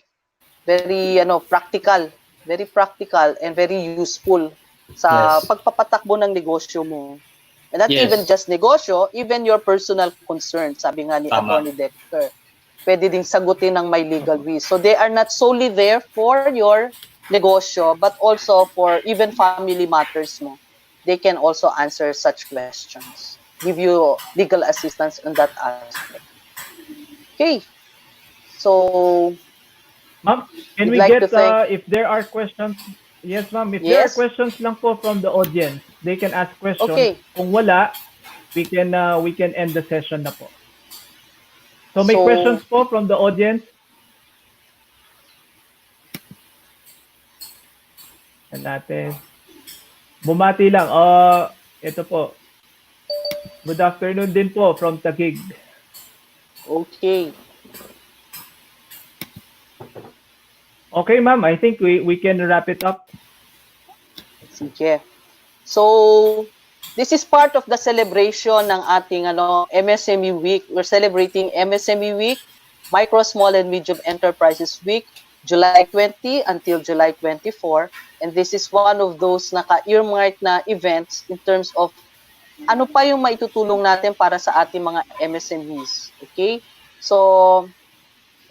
Very, practical. Very practical and very useful sa pagpapatakbo ng negosyo mo. And not even just negosyo, even your personal concern, sabi nga ni Attorney Dexter. Pwede ding sagutin ng MyLegalWhiz. So, they are not solely there for your negosyo, but also for even family matters mo. They can also answer such questions. Give you legal assistance on that aspect. Okay. So, ma'am, can we get, if there are questions, yes ma'am, if there are questions lang po from the audience, they can ask questions. Okay. Kung wala, we can end the session na po. So, may questions po from the audience? Natin. Bumati lang. Ito po. Good afternoon din po from Taguig. Okay. Okay, ma'am. I think we can wrap it up. Sige. So, This is part of the celebration ng ating MSME Week. We're celebrating MSME Week, Micro, Small, and Medium Enterprises Week, July 20 until July 24. And this is one of those naka-earmarked na events in terms of ano pa yung maitutulong natin para sa ating mga MSMEs. Okay? So,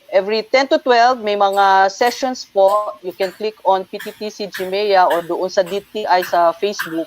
every 10 to 12, may mga sessions po. You can click on PTTC Gmea or doon sa DTI sa Facebook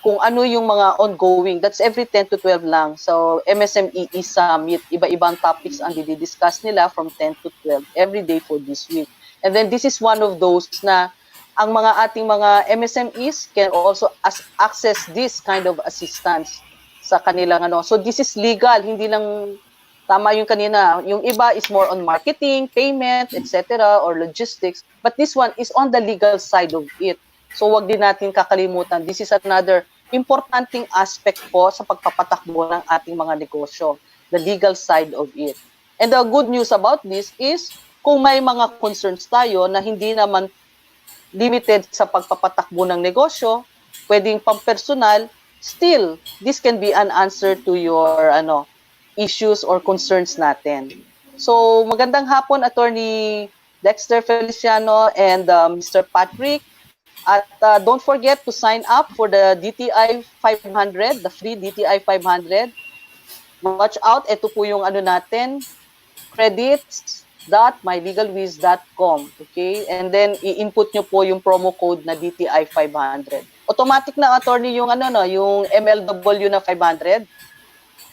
kung ano yung mga ongoing. That's every 10 to 12 lang. So, MSME Summit, iba-ibang topics ang didiscuss nila from 10 to 12 every day for this week. And then this is one of those na ang mga ating mga MSMEs can also access this kind of assistance sa kanilang So, this is legal, hindi lang tama yung kanina. Yung iba is more on marketing, payment, etc. or logistics. But this one is on the legal side of it. So, wag din natin kakalimutan. This is another importanting aspect po sa pagpapatakbo ng ating mga negosyo, the legal side of it. And the good news about this is, kung may mga concerns tayo na hindi naman limited sa pagpapatakbo ng negosyo, pwedeng pampersonal, still, this can be an answer to your issues or concerns natin. So, magandang hapon, Attorney Dexter Feliciano and Mr. Patrick. At don't forget to sign up for the DTI 500, the free DTI 500. Watch out, ito po yung natin, credits.mylegalwiz.com. Okay? And then, i-input nyo po yung promo code na DTI 500. Automatic na, attorney, yung yung MLW na 500.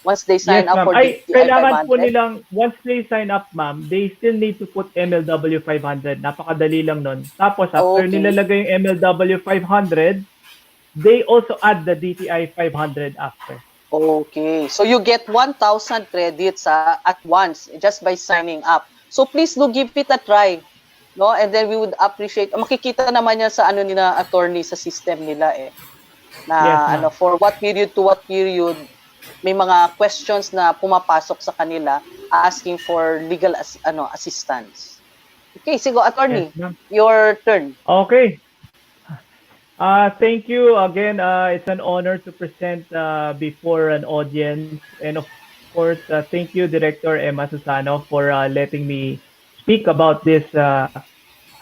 Once they sign up for DTI 500. Kailangan po nilang, once they sign up, ma'am, they still need to put MLW 500. Napakadali lang nun. Tapos, after nilalagay yung MLW 500, they also add the DTI 500 after. Okay. So, you get 1,000 credits at once just by signing up. So, please do give it a try. No? And then we would appreciate, makikita naman yan sa nila attorney sa system nila Na yes, for what period to what period, may mga questions na pumapasok sa kanila asking for legal assistance. Okay, sige, attorney, yes, your turn. Okay. Thank you again. It's an honor to present before an audience, and of course, thank you, Director Emma Susano, for letting me speak about this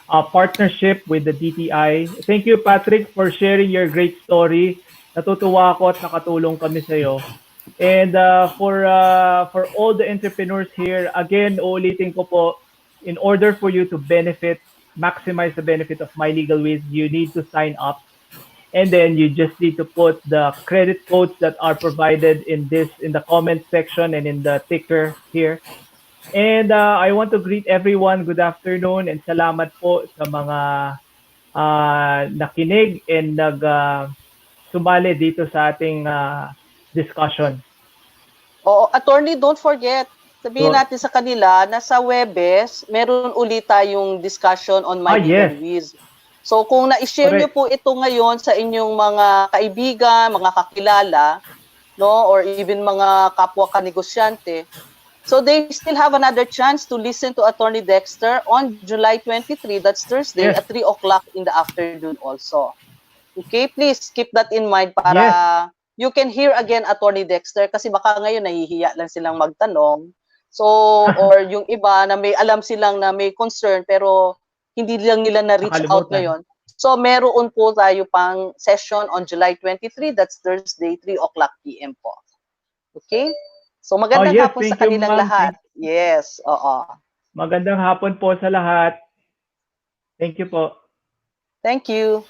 partnership with the DTI. Thank you, Patrick, for sharing your great story. Natutuwa ako at nakatulong kami sa iyo. And for all the entrepreneurs here, again, uulitin ko po, in order for you to maximize the benefit of MyLegalWhiz, you need to sign up. And then you just need to put the credit codes that are provided in the comment section and in the ticker here. And I want to greet everyone. Good afternoon and salamat po sa mga nakinig and sumali dito sa ating discussion. Attorney, don't forget, sabihin natin sa kanila na sa Webes, meron ulit tayong discussion on MyLegalWhiz. Yes. So kung na-share nyo po ito ngayon sa inyong mga kaibigan, mga kakilala, or even mga kapwa kanegosyante, so they still have another chance to listen to Attorney Dexter on July 23, that's Thursday, at 3 o'clock in the afternoon also. Okay, please keep that in mind para you can hear again Attorney Dexter kasi baka ngayon nahihiya lang silang magtanong. So, or yung iba na may alam silang na may concern pero hindi lang nila na-reach out ngayon. So, meron po tayo pang session on July 23, that's Thursday, 3 o'clock p.m. po. Okay? So, magandang hapon sa kanilang lahat. Yes, Magandang hapon po sa lahat. Thank you po. Thank you.